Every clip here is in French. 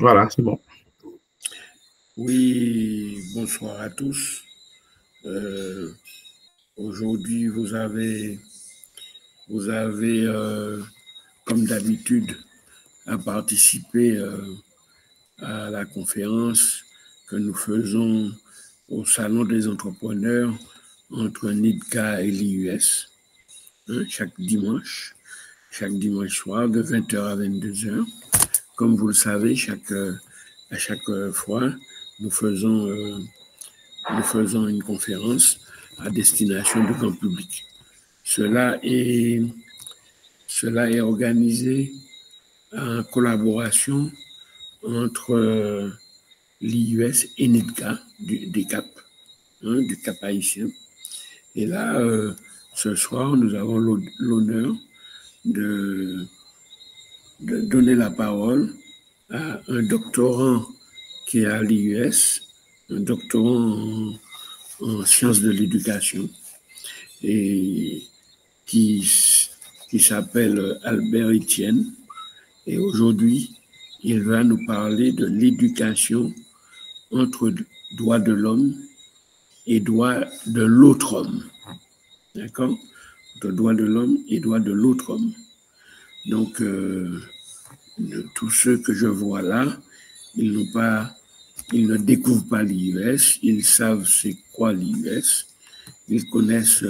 Voilà, c'est bon. Oui, bonsoir à tous. Aujourd'hui, vous avez comme d'habitude, à participer à la conférence que nous faisons au Salon des entrepreneurs entre NIDCA et l'IUS, chaque dimanche soir de 20h à 22h. Comme vous le savez, à chaque fois, nous faisons une conférence à destination du grand public. Cela est organisé en collaboration entre l'IUS et NIDCA du Cap haïtien. Et là, ce soir, nous avons l'honneur de donner la parole à un doctorant qui est à l'IUS, un doctorant en sciences de l'éducation, et qui s'appelle Albert Etienne. Et aujourd'hui, il va nous parler de l'éducation entre droits de l'homme et droits de l'autre homme. D'accord? Entre droits de l'homme et droits de l'autre homme. Donc, tous ceux que je vois là, ils ne découvrent pas l'IUS, ils savent c'est quoi l'IUS, ils connaissent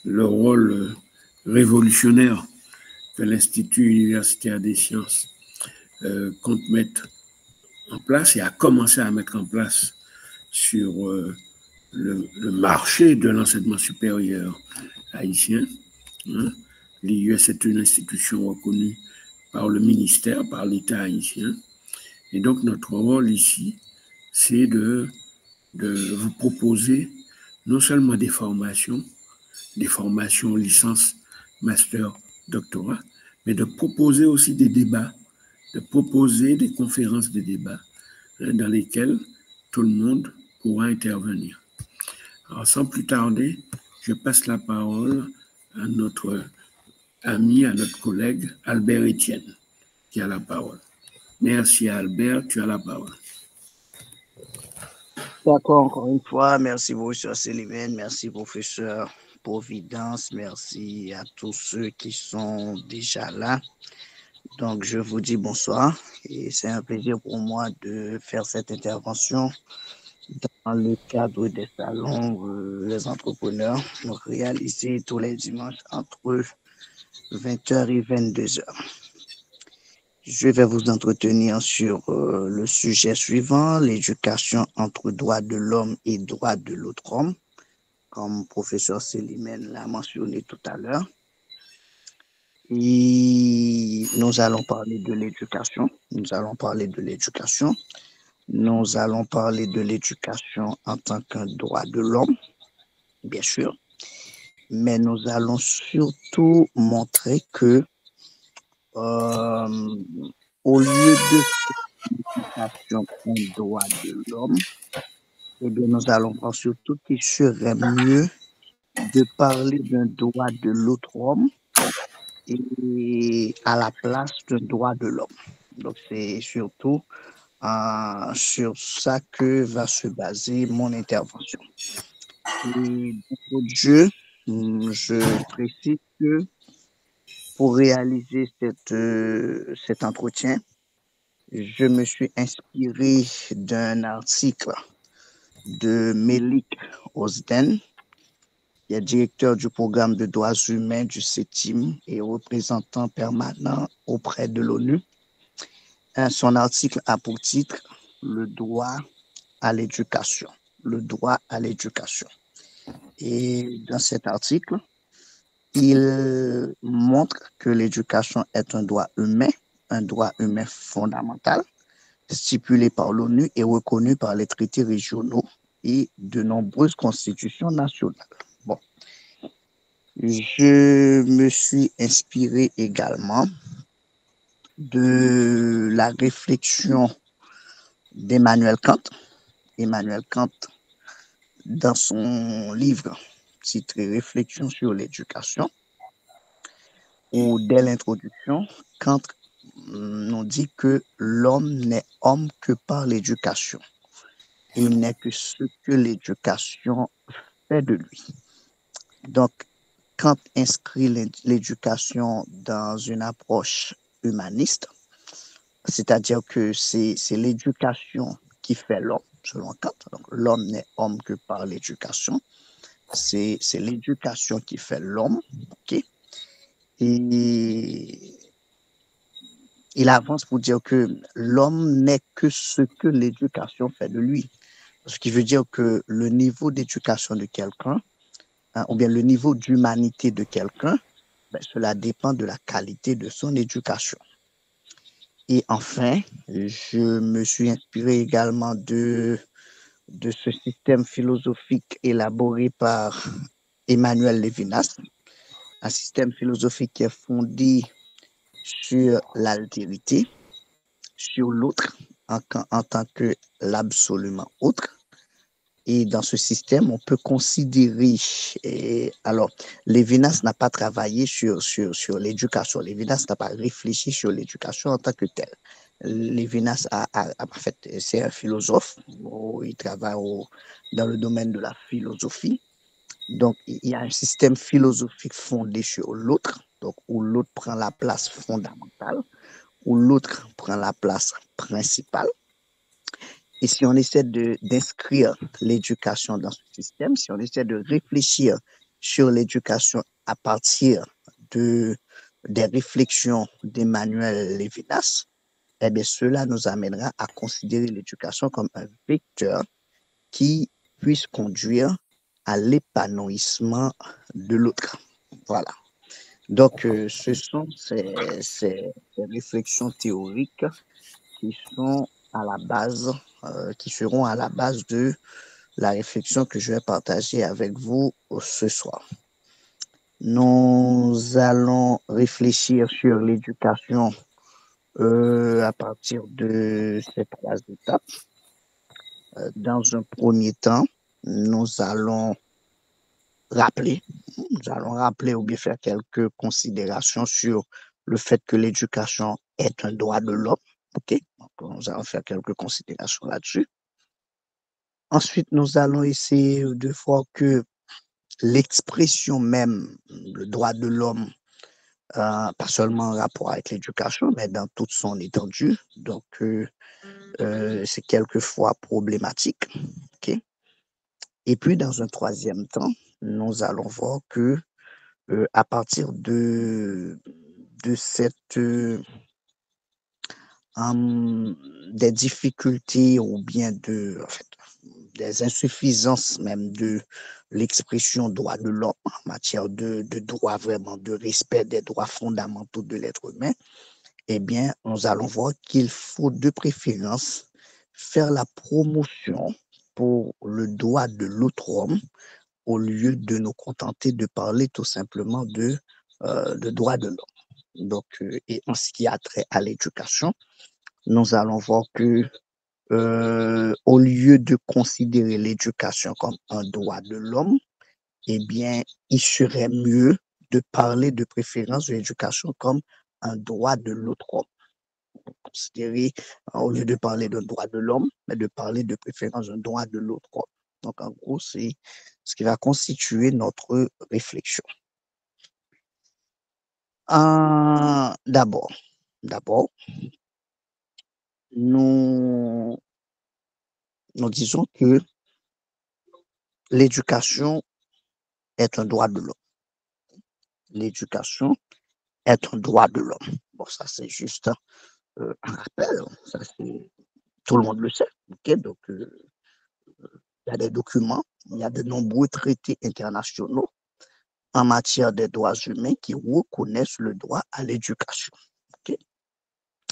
le rôle révolutionnaire que l'Institut universitaire des sciences compte mettre en place et a commencé à mettre en place sur le marché de l'enseignement supérieur haïtien. L'IUS est une institution reconnue par le ministère, par l'État haïtien. Et donc, notre rôle ici, c'est de vous proposer non seulement des formations licence, master, doctorat, mais de proposer aussi des débats, de proposer des conférences de débats dans lesquelles tout le monde pourra intervenir. Alors, sans plus tarder, je passe la parole à notre ami, à notre collègue Albert Etienne, qui a la parole. Merci Albert, tu as la parole. D'accord, encore une fois, merci professeur Célimène, merci professeur Providence, merci à tous ceux qui sont déjà là. Donc, je vous dis bonsoir et c'est un plaisir pour moi de faire cette intervention dans le cadre des salons Les entrepreneurs réalisés tous les dimanches entre 20h et 22h. Je vais vous entretenir sur le sujet suivant, l'éducation entre droits de l'homme et droits de l'autre homme, comme professeur Célimène l'a mentionné tout à l'heure. Et nous allons parler de l'éducation. Nous allons parler de l'éducation en tant qu'un droit de l'homme, bien sûr. Mais nous allons surtout montrer que au lieu de l'éducation un droit de l'homme, eh bien, nous allons voir surtout qu'il serait mieux de parler d'un droit de l'autre homme et à la place d'un droit de l'homme. Donc, c'est surtout sur ça que va se baser mon intervention. Et pour Dieu, je précise que pour réaliser cet entretien, je me suis inspiré d'un article de Melik Osden, qui est directeur du programme de droits humains du CETIM et représentant permanent auprès de l'ONU. Son article a pour titre « Le droit à l'éducation ». Le droit à l'éducation. Et dans cet article, il montre que l'éducation est un droit humain fondamental, stipulé par l'ONU et reconnu par les traités régionaux et de nombreuses constitutions nationales. Bon. Je me suis inspiré également de la réflexion d'Emmanuel Kant. Emmanuel Kant, dans son livre titré Réflexion sur l'éducation, où dès l'introduction, Kant nous dit que l'homme n'est homme que par l'éducation. Il n'est que ce que l'éducation fait de lui. Donc, Kant inscrit l'éducation dans une approche humaniste, c'est-à-dire que c'est l'éducation qui fait l'homme, selon Kant. Donc, l'homme n'est homme que par l'éducation. C'est l'éducation qui fait l'homme, ok? Et il avance pour dire que l'homme n'est que ce que l'éducation fait de lui. Ce qui veut dire que le niveau d'éducation de quelqu'un, hein, ou bien le niveau d'humanité de quelqu'un, ben, cela dépend de la qualité de son éducation. Et enfin, je me suis inspiré également de ce système philosophique élaboré par Emmanuel Levinas, un système philosophique qui est fondé sur l'altérité, sur l'autre en tant que l'absolument autre. Et dans ce système, on peut considérer, alors, Lévinas n'a pas travaillé sur l'éducation, Lévinas n'a pas réfléchi sur l'éducation en tant que telle. Lévinas en fait, c'est un philosophe, il travaille dans le domaine de la philosophie. Donc, il y a un système philosophique fondé sur l'autre, donc où l'autre prend la place fondamentale, où l'autre prend la place principale. Et si on essaie d'inscrire l'éducation dans ce système, si on essaie de réfléchir sur l'éducation à partir des réflexions d'Emmanuel Levinas, eh bien, cela nous amènera à considérer l'éducation comme un vecteur qui puisse conduire à l'épanouissement de l'autre. Voilà. Donc, ce sont ces réflexions théoriques qui sont à la base, qui seront à la base de la réflexion que je vais partager avec vous ce soir. Nous allons réfléchir sur l'éducation à partir de ces 3 étapes. Dans un premier temps, nous allons rappeler ou bien faire quelques considérations sur le fait que l'éducation est un droit de l'homme. OK? Donc, nous allons faire quelques considérations là-dessus. Ensuite, nous allons essayer de voir que l'expression même, le droit de l'homme, pas seulement en rapport avec l'éducation, mais dans toute son étendue. Donc, c'est quelquefois problématique. OK? Et puis, dans un troisième temps, nous allons voir que à partir de cette des difficultés ou bien en fait, des insuffisances même de l'expression droit de l'homme en matière de droit vraiment, de respect des droits fondamentaux de l'être humain, eh bien, nous allons voir qu'il faut de préférence faire la promotion pour le droit de l'autre homme au lieu de nous contenter de parler tout simplement de droit de l'homme. Donc, et en ce qui a trait à l'éducation, nous allons voir que au lieu de considérer l'éducation comme un droit de l'homme, eh bien, il serait mieux de parler de préférence de l'éducation comme un droit de l'autre homme. Considérer, au lieu de parler d'un droit de l'homme, mais de parler de préférence d'un droit de l'autre homme. Donc, en gros, c'est ce qui va constituer notre réflexion. D'abord, nous disons que l'éducation est un droit de l'homme. L'éducation est un droit de l'homme. Bon, ça, c'est juste un rappel. Ça, tout le monde le sait. Okay? Donc, il y a des documents, il y a de nombreux traités internationaux en matière des droits humains qui reconnaissent le droit à l'éducation. Okay?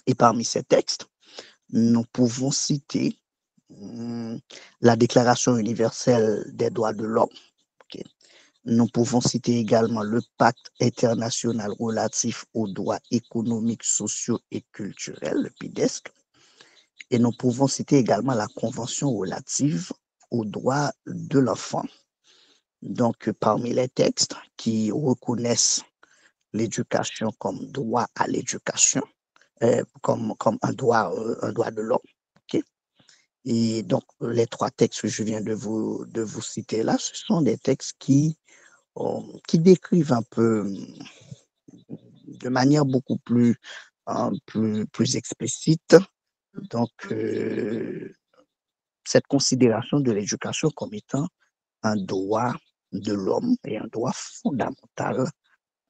Et parmi ces textes, nous pouvons citer la Déclaration universelle des droits de l'homme. Okay? Nous pouvons citer également le Pacte international relatif aux droits économiques, sociaux et culturels, le PIDESC. Et nous pouvons citer également la Convention relative aux droits de l'enfant. Donc, parmi les textes qui reconnaissent l'éducation comme droit à l'éducation, comme un droit de l'homme. OK? Et donc, les trois textes que je viens de vous citer là, ce sont des textes qui décrivent un peu de manière beaucoup plus explicite, donc, cette considération de l'éducation comme étant un droit de l'homme et un droit fondamental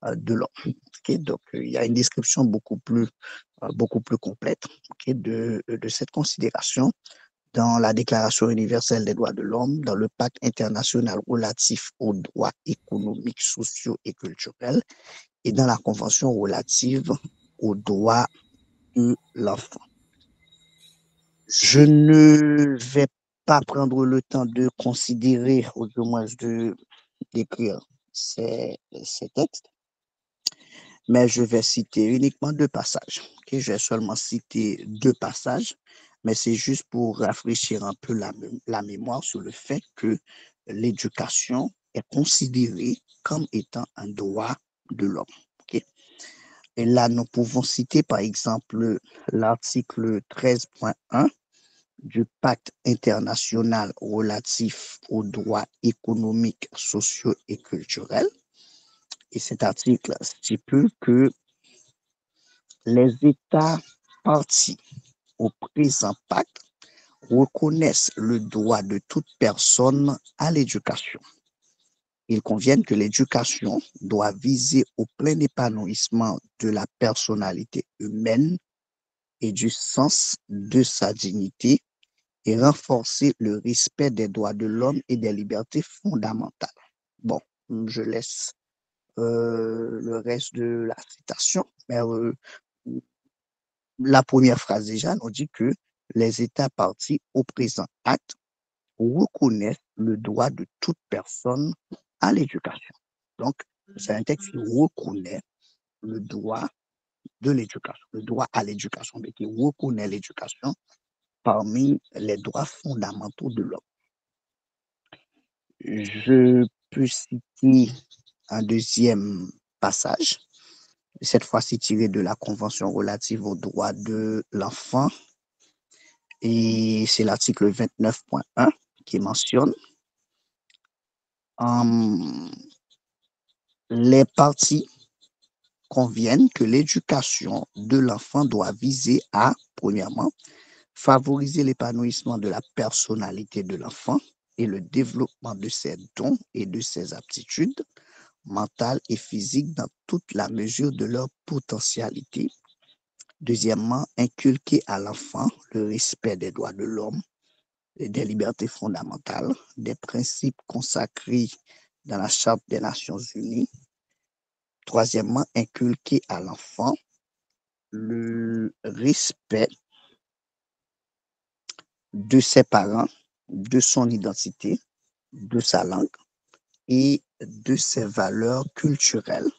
de l'homme. Okay? Donc, il y a une description beaucoup plus complète, okay, de cette considération dans la Déclaration universelle des droits de l'homme, dans le Pacte international relatif aux droits économiques, sociaux et culturels, et dans la Convention relative aux droits de l'enfant. Je ne vais pas prendre le temps de considérer, ou du moins d'écrire ces textes, mais je vais citer uniquement deux passages. Okay? Je vais seulement citer deux passages, mais c'est juste pour rafraîchir un peu la mémoire sur le fait que l'éducation est considérée comme étant un droit de l'homme. Okay? Et là, nous pouvons citer par exemple l'article 13.1 du Pacte international relatif aux droits économiques, sociaux et culturels. Et cet article stipule que les États partis au présent pacte reconnaissent le droit de toute personne à l'éducation. Ils conviennent que l'éducation doit viser au plein épanouissement de la personnalité humaine et du sens de sa dignité et renforcer le respect des droits de l'homme et des libertés fondamentales. Bon, je laisse le reste de la citation, mais la première phrase déjà nous dit que les États partis au présent acte reconnaissent le droit de toute personne à l'éducation. Donc, c'est un texte qui reconnaît le droit de l'éducation, le droit à l'éducation, mais qui reconnaît l'éducation parmi les droits fondamentaux de l'homme. Je peux citer un deuxième passage, cette fois-ci tiré de la Convention relative aux droits de l'enfant, et c'est l'article 29.1 qui mentionne les parties conviennent que l'éducation de l'enfant doit viser à, premièrement, favoriser l'épanouissement de la personnalité de l'enfant et le développement de ses dons et de ses aptitudes mentales et physiques dans toute la mesure de leur potentialité. Deuxièmement, inculquer à l'enfant le respect des droits de l'homme et des libertés fondamentales, des principes consacrés dans la Charte des Nations Unies. Troisièmement, inculquer à l'enfant le respect de ses parents, de son identité, de sa langue et de ses valeurs culturelles,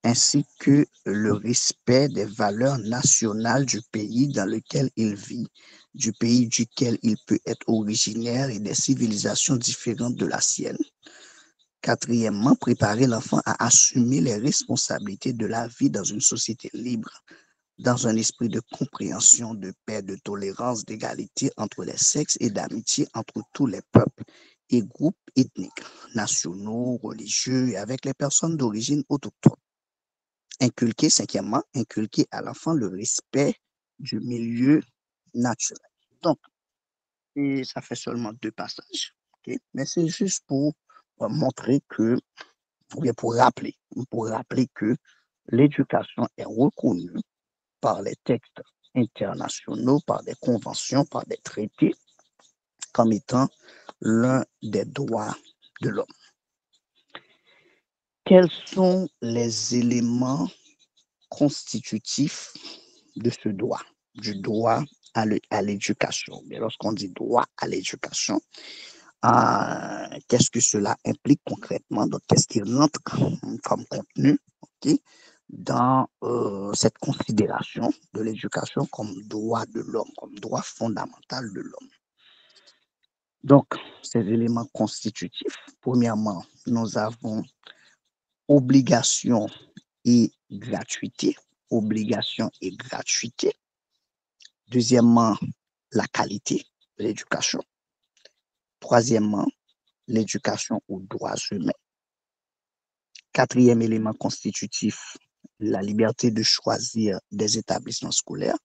ainsi que le respect des valeurs nationales du pays dans lequel il vit, du pays duquel il peut être originaire et des civilisations différentes de la sienne. Quatrièmement, préparer l'enfant à assumer les responsabilités de la vie dans une société libre, dans un esprit de compréhension, de paix, de tolérance, d'égalité entre les sexes et d'amitié entre tous les peuples et groupes ethniques, nationaux, religieux et avec les personnes d'origine autochtone. Cinquièmement, inculquer à l'enfant le respect du milieu naturel. Donc, et ça fait seulement deux passages, okay? Mais c'est juste pour montrer que, ou bien pour rappeler que l'éducation est reconnue par les textes internationaux, par des conventions, par des traités, comme étant l'un des droits de l'homme. Quels sont les éléments constitutifs de ce droit, du droit à l'éducation? Mais lorsqu'on dit droit à l'éducation, qu'est-ce que cela implique concrètement? Donc, qu'est-ce qui rentre comme contenu, okay, dans cette considération de l'éducation comme droit de l'homme, comme droit fondamental de l'homme? Donc, ces éléments constitutifs, premièrement, nous avons obligation et gratuité. obligation et gratuité. Deuxièmement, la qualité de l'éducation. Troisièmement, l'éducation aux droits humains. Quatrième élément constitutif, la liberté de choisir des établissements scolaires.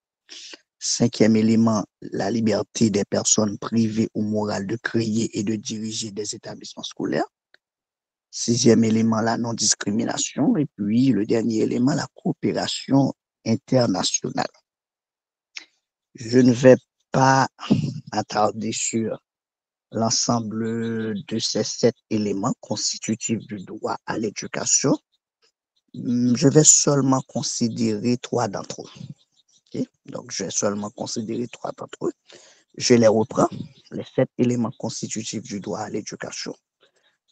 Cinquième élément, la liberté des personnes privées ou morales de créer et de diriger des établissements scolaires. Sixième élément, la non-discrimination. Et puis, le dernier élément, la coopération internationale. Je ne vais pas m'attarder sur l'ensemble de ces 7 éléments constitutifs du droit à l'éducation. Je vais seulement considérer 3 d'entre eux. Okay? Donc, je vais seulement considérer 3 d'entre eux. Je les reprends. Les 7 éléments constitutifs du droit à l'éducation.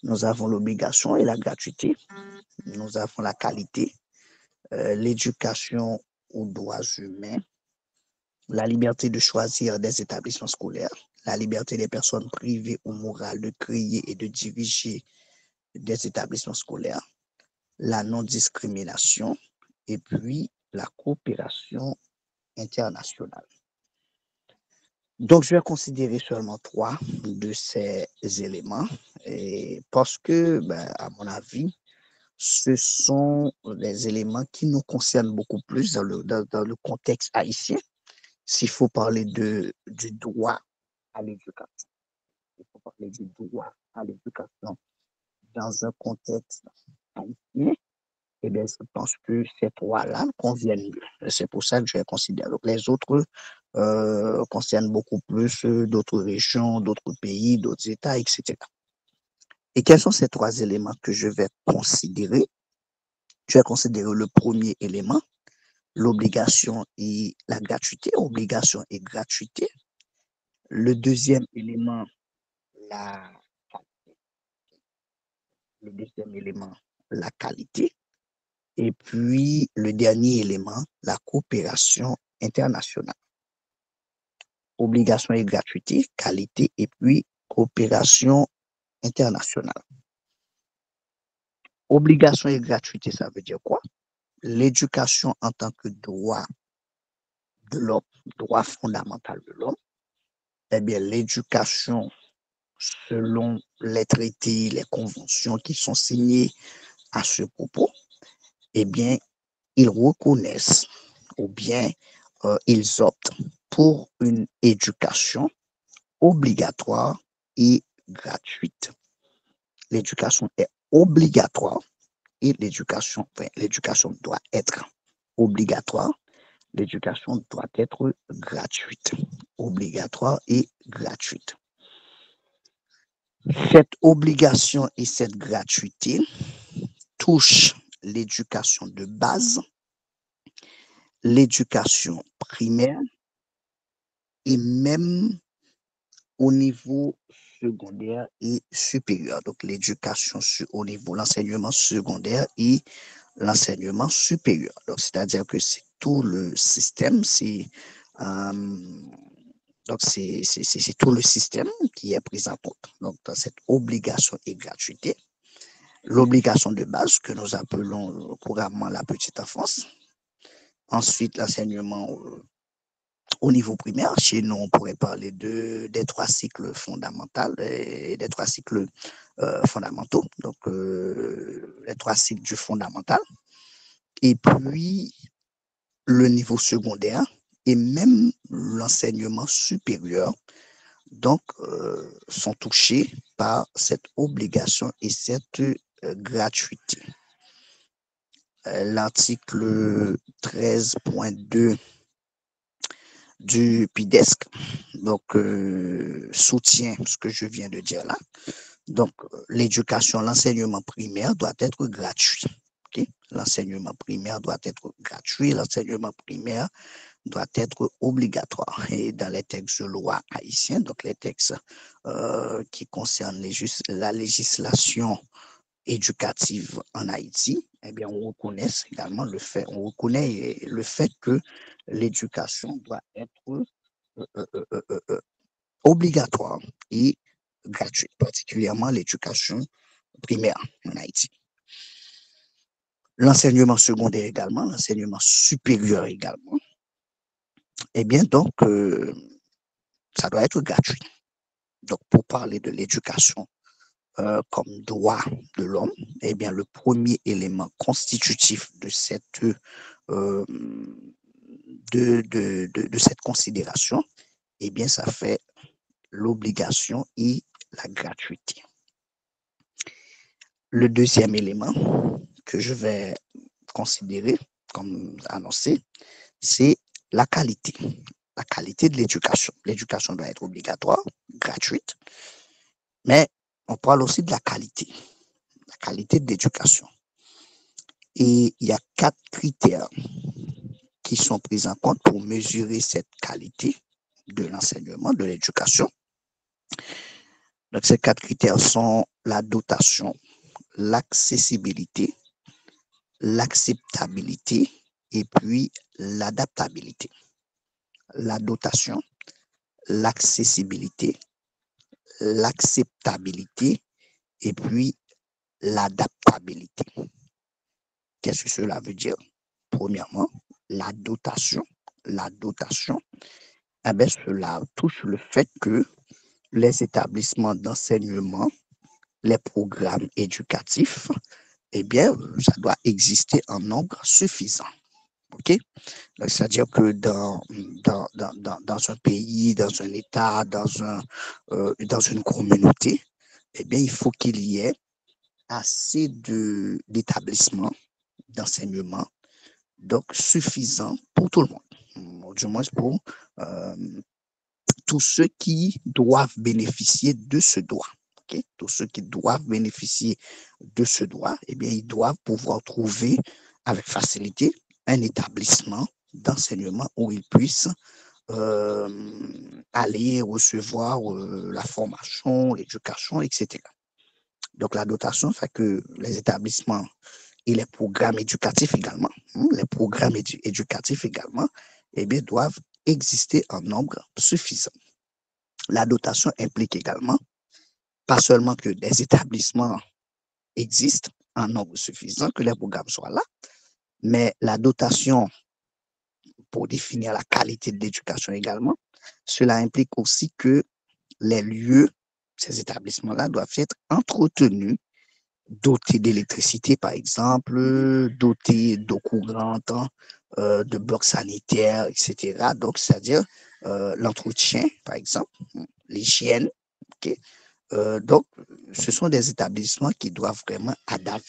Nous avons l'obligation et la gratuité. Nous avons la qualité, l'éducation aux droits humains, la liberté de choisir des établissements scolaires, la liberté des personnes privées ou morales de créer et de diriger des établissements scolaires, la non-discrimination et puis la coopération internationale. Donc, je vais considérer seulement 3 de ces éléments parce que, à mon avis, ce sont des éléments qui nous concernent beaucoup plus dans le contexte haïtien. S'il faut parler du droit à l'éducation, il faut parler du droit à l'éducation dans un contexte haïtien, eh bien, je pense que ces 3-là conviennent mieux. C'est pour ça que je les considère. Donc, les autres concernent beaucoup plus d'autres régions, d'autres pays, d'autres États, etc. Et quels sont ces 3 éléments que je vais considérer? Je vais considérer le premier élément, l'obligation et la gratuité, obligation et gratuité. Le deuxième élément, la qualité. Et puis, le dernier élément, la coopération internationale. Obligation et gratuité, qualité, et puis coopération internationale. Obligation et gratuité, ça veut dire quoi? L'éducation en tant que droit de l'homme, droit fondamental de l'homme. Eh bien, l'éducation selon les traités, les conventions qui sont signées à ce propos, eh bien, ils reconnaissent ou bien ils optent pour une éducation obligatoire et gratuite. L'éducation est obligatoire et l'éducation doit être obligatoire. L'éducation doit être gratuite, obligatoire et gratuite. Cette obligation et cette gratuité touchent l'éducation de base, l'éducation primaire et même au niveau secondaire et supérieur. Donc, l'éducation au niveau, l'enseignement secondaire et l'enseignement supérieur. Donc, c'est-à-dire que c'est tout le système, donc, c'est tout le système qui est pris en compte. Donc, dans cette obligation et gratuité, l'obligation de base que nous appelons couramment la petite enfance. Ensuite, l'enseignement au niveau primaire. Chez nous, on pourrait parler des 3 cycles fondamentaux et des 3 cycles fondamentaux. Donc, les 3 cycles du fondamental. Et puis, le niveau secondaire et même l'enseignement supérieur, donc, sont touchés par cette obligation et cette gratuité. L'article 13.2 du PIDESC, donc, soutient ce que je viens de dire là. Donc, l'éducation, l'enseignement primaire doit être gratuit. Okay? L'enseignement primaire doit être gratuit, l'enseignement primaire doit être obligatoire. Et dans les textes de loi haïtiens, donc les textes qui concernent la législation éducative en Haïti, eh bien, on reconnaît également on reconnaît le fait que l'éducation doit être obligatoire et gratuite, particulièrement l'éducation primaire en Haïti. l'enseignement secondaire également, l'enseignement supérieur également, eh bien, donc, ça doit être gratuit. Donc, pour parler de l'éducation comme droit de l'homme, eh bien, le premier élément constitutif de cette, de cette considération, eh bien, ça fait l'obligation et la gratuité. Le deuxième élément que je vais considérer comme annoncé, c'est la qualité de l'éducation. L'éducation doit être obligatoire, gratuite, mais on parle aussi de la qualité de l'éducation. Et il y a 4 critères qui sont pris en compte pour mesurer cette qualité de l'enseignement, de l'éducation. Donc, ces 4 critères sont la dotation, l'accessibilité, l'acceptabilité et puis l'adaptabilité. La dotation, l'accessibilité, l'acceptabilité et puis l'adaptabilité. Qu'est-ce que cela veut dire? Premièrement, la dotation. La dotation, eh bien, cela touche le fait que les établissements d'enseignement, les programmes éducatifs, eh bien, ça doit exister en nombre suffisant. OK? C'est-à-dire que dans un pays, dans un État, dans une communauté, eh bien, il faut qu'il y ait assez d'établissements d'enseignement, donc suffisant pour tout le monde, du moins pour tous ceux qui doivent bénéficier de ce droit. Okay? Tous ceux qui doivent bénéficier de ce droit, eh bien, ils doivent pouvoir trouver avec facilité un établissement d'enseignement où ils puissent aller recevoir la formation, l'éducation, etc. Donc, la dotation fait que les établissements et les programmes éducatifs également, éducatifs également, eh bien, doivent exister en nombre suffisant. La dotation implique également, pas seulement que des établissements existent en nombre suffisant, que les programmes soient là, mais la dotation, pour définir la qualité de l'éducation également, cela implique aussi que les lieux, ces établissements-là, doivent être entretenus, dotés d'électricité, par exemple, dotés d'eau courante, de blocs sanitaires, etc. Donc, c'est-à-dire l'entretien, par exemple, l'hygiène. Okay? Donc, ce sont des établissements qui doivent vraiment être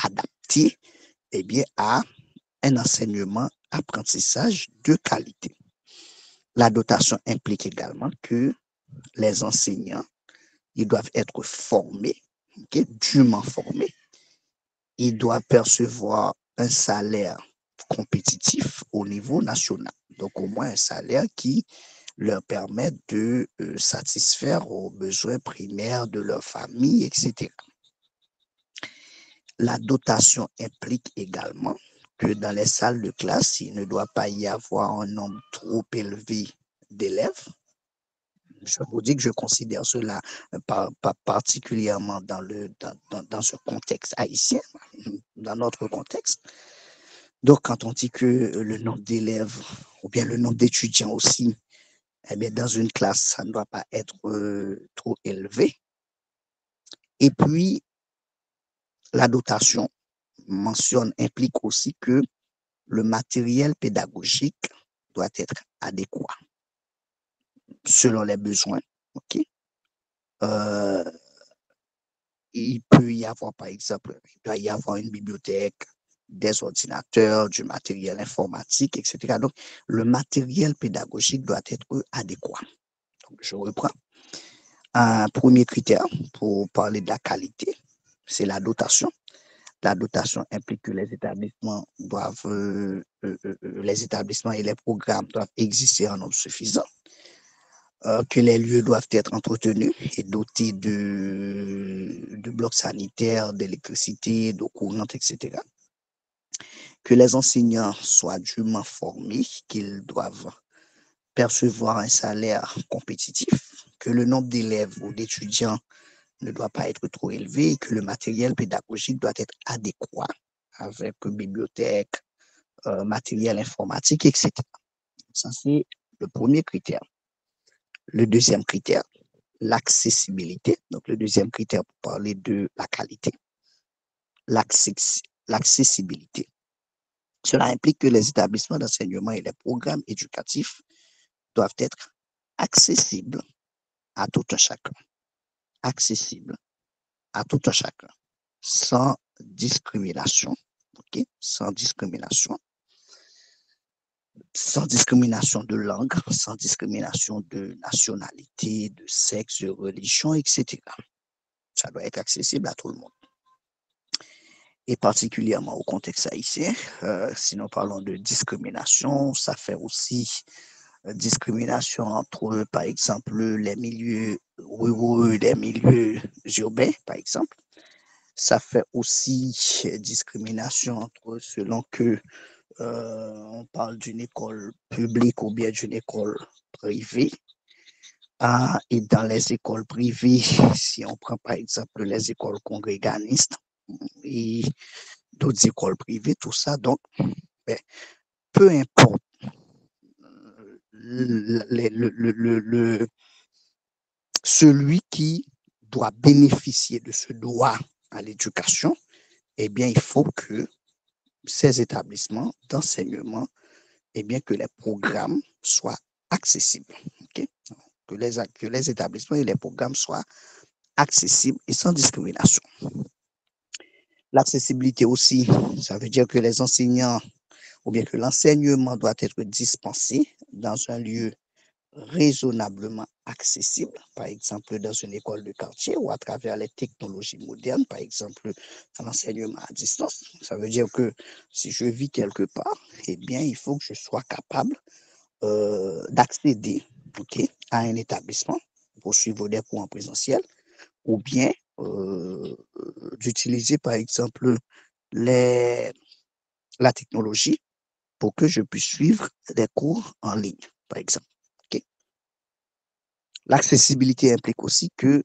adaptés eh bien, à un enseignement, apprentissage de qualité. La dotation implique également que les enseignants, ils doivent être formés, dûment formés. Ils doivent percevoir un salaire compétitif au niveau national. Donc, au moins un salaire qui leur permet de satisfaire aux besoins primaires de leur famille, etc. La dotation implique également que dans les salles de classe, il ne doit pas y avoir un nombre trop élevé d'élèves. Je vous dis que je considère cela particulièrement dans ce contexte haïtien, dans notre contexte. Donc, quand on dit que le nombre d'élèves ou bien le nombre d'étudiants aussi, eh bien, dans une classe, ça ne doit pas être trop élevé. Et puis, la dotation implique aussi que le matériel pédagogique doit être adéquat selon les besoins. OK? Il peut y avoir, par exemple, il doit y avoir une bibliothèque, des ordinateurs, du matériel informatique, etc. Donc, le matériel pédagogique doit être adéquat. Donc, je reprends. Un premier critère pour parler de la qualité, c'est la dotation. La dotation implique que les établissements et les programmes doivent exister en nombre suffisant, que les lieux doivent être entretenus et dotés de blocs sanitaires, d'électricité, d'eau courante, etc. Que les enseignants soient dûment formés, qu'ils doivent percevoir un salaire compétitif, que le nombre d'élèves ou d'étudiants ne doit pas être trop élevé et que le matériel pédagogique doit être adéquat avec bibliothèque, matériel informatique, etc. Ça, c'est le premier critère. Le deuxième critère, l'accessibilité. Donc, le deuxième critère pour parler de la qualité, l'accessibilité. Cela implique que les établissements d'enseignement et les programmes éducatifs doivent être accessibles à tout un chacun. Accessibles à tout un chacun, sans discrimination, ok? Sans discrimination de langue, sans discrimination de nationalité, de sexe, de religion, etc. Ça doit être accessible à tout le monde. Et particulièrement au contexte haïtien, si nous parlons de discrimination, ça fait aussi discrimination entre, par exemple, les milieux ruraux et les milieux urbains, par exemple. Ça fait aussi discrimination entre selon que on parle d'une école publique ou bien d'une école privée. Et dans les écoles privées, si on prend par exemple les écoles congréganistes et d'autres écoles privées, tout ça, donc, ben, peu importe celui qui doit bénéficier de ce droit à l'éducation, eh bien, il faut que ces établissements d'enseignement, eh bien, que les programmes soient accessibles. Okay? Que les établissements et les programmes soient accessibles et sans discrimination. L'accessibilité aussi, ça veut dire que les enseignants ou bien que l'enseignement doit être dispensé dans un lieu raisonnablement accessible, par exemple dans une école de quartier ou à travers les technologies modernes, par exemple l'enseignement à distance. Ça veut dire que si je vis quelque part, eh bien, il faut que je sois capable d'accéder à un établissement pour suivre des cours en présentiel ou bien d'utiliser, par exemple, la technologie pour que je puisse suivre des cours en ligne, par exemple. Okay? L'accessibilité implique aussi que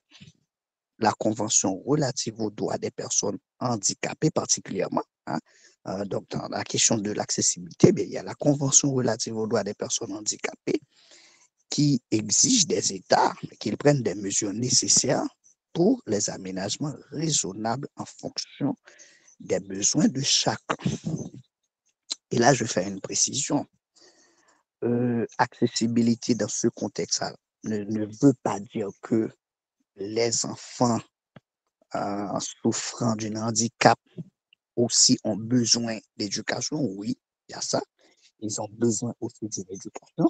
la Convention relative aux droits des personnes handicapées particulièrement, donc dans la question de l'accessibilité, il y a la Convention relative aux droits des personnes handicapées qui exige des États qu'ils prennent des mesures nécessaires pour les aménagements raisonnables en fonction des besoins de chacun. Et là, je fais une précision. Accessibilité dans ce contexte-là ne veut pas dire que les enfants souffrant d'un handicap aussi ont besoin d'éducation. Oui, il y a ça. Ils ont besoin aussi d'une éducation,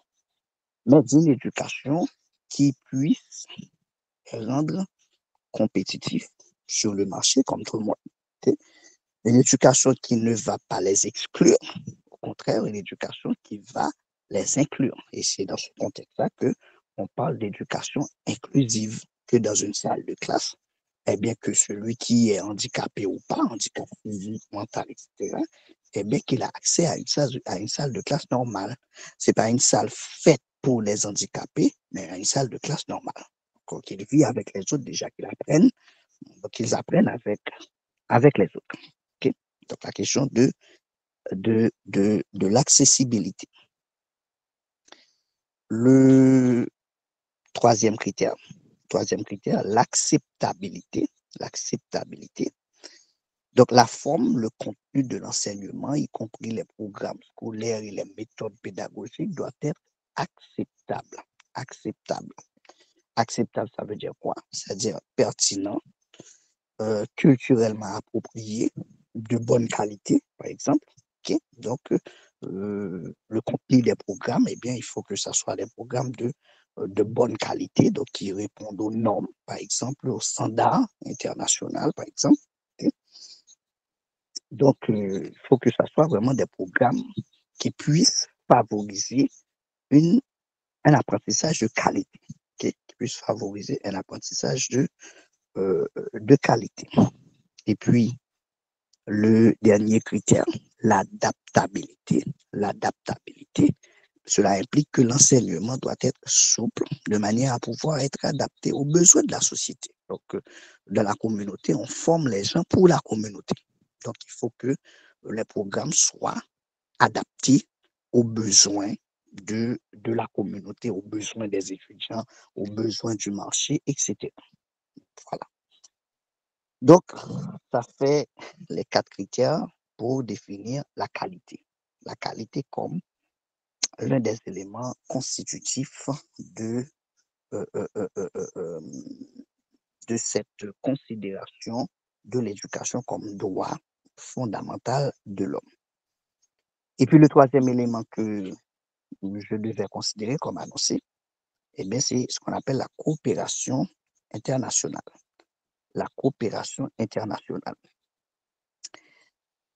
mais d'une éducation qui puisse rendre compétitifs sur le marché comme tout le monde. Okay? Une éducation qui ne va pas les exclure, au contraire, une éducation qui va les inclure. Et c'est dans ce contexte-là qu'on parle d'éducation inclusive, que dans une salle de classe, eh bien que celui qui est handicapé ou pas, handicap physique, mental, etc., eh bien qu'il a accès à une salle de classe normale. Ce n'est pas une salle faite pour les handicapés, mais une salle de classe normale. Qu'ils vivent avec les autres déjà, qu'ils apprennent avec les autres. Okay? Donc la question de l'accessibilité. Le troisième critère, l'acceptabilité. Donc la forme, le contenu de l'enseignement, y compris les programmes scolaires et les méthodes pédagogiques, doivent être acceptables. Acceptable, ça veut dire quoi? C'est-à-dire pertinent, culturellement approprié, de bonne qualité, par exemple. Okay? Donc, le contenu des programmes, eh bien, il faut que ce soit des programmes de bonne qualité, donc qui répondent aux normes, par exemple, aux standards internationaux, par exemple. Okay? Donc, il faut que ce soit vraiment des programmes qui puissent favoriser un apprentissage de qualité, okay? Qui puissent favoriser un apprentissage de qualité. Et puis, le dernier critère, l'adaptabilité. Cela implique que l'enseignement doit être souple de manière à pouvoir être adapté aux besoins de la société. Donc, dans la communauté, on forme les gens pour la communauté. Donc, il faut que les programmes soient adaptés aux besoins de la communauté, aux besoins des étudiants, aux besoins du marché, etc. Voilà. Donc, ça fait les 4 critères pour définir la qualité. La qualité comme l'un des éléments constitutifs de, euh, euh, euh, euh, euh, euh, de cette considération de l'éducation comme droit fondamental de l'homme. Et puis le troisième élément que je devais considérer comme annoncé, eh bien, c'est ce qu'on appelle la coopération internationale. La coopération internationale.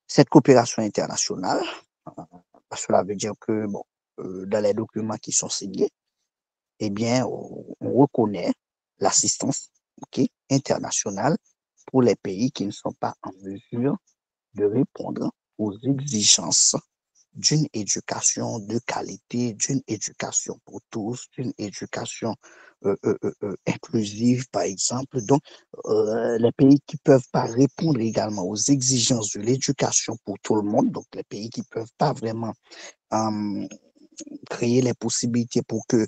Cette coopération internationale, cela veut dire que, bon, dans les documents qui sont signés, eh bien, on reconnaît l'assistance internationale pour les pays qui ne sont pas en mesure de répondre aux exigences d'une éducation de qualité, d'une éducation pour tous, d'une éducation inclusive, par exemple. Donc, les pays qui ne peuvent pas répondre également aux exigences de l'éducation pour tout le monde, donc les pays qui ne peuvent pas vraiment créer les possibilités pour que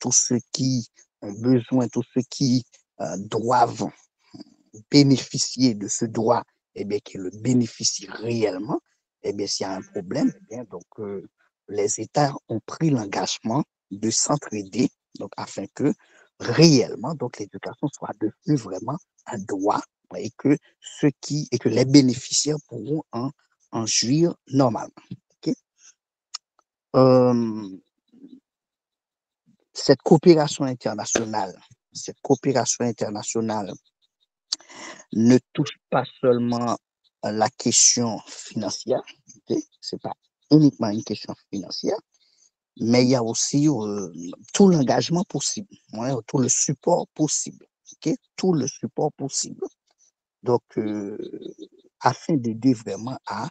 tous ceux qui ont besoin, tous ceux qui doivent bénéficier de ce droit, eh bien, qu'ils le bénéficient réellement, eh bien, s'il y a un problème, eh bien, donc, les États ont pris l'engagement de s'entraider, donc, afin que réellement, donc, l'éducation soit devenue vraiment un droit et que et que les bénéficiaires pourront en jouir normalement. Okay? Cette coopération internationale ne touche pas seulement la question financière, c'est pas uniquement une question financière, mais il y a aussi tout l'engagement possible, tout le support possible, tout le support possible. Donc, afin d'aider vraiment à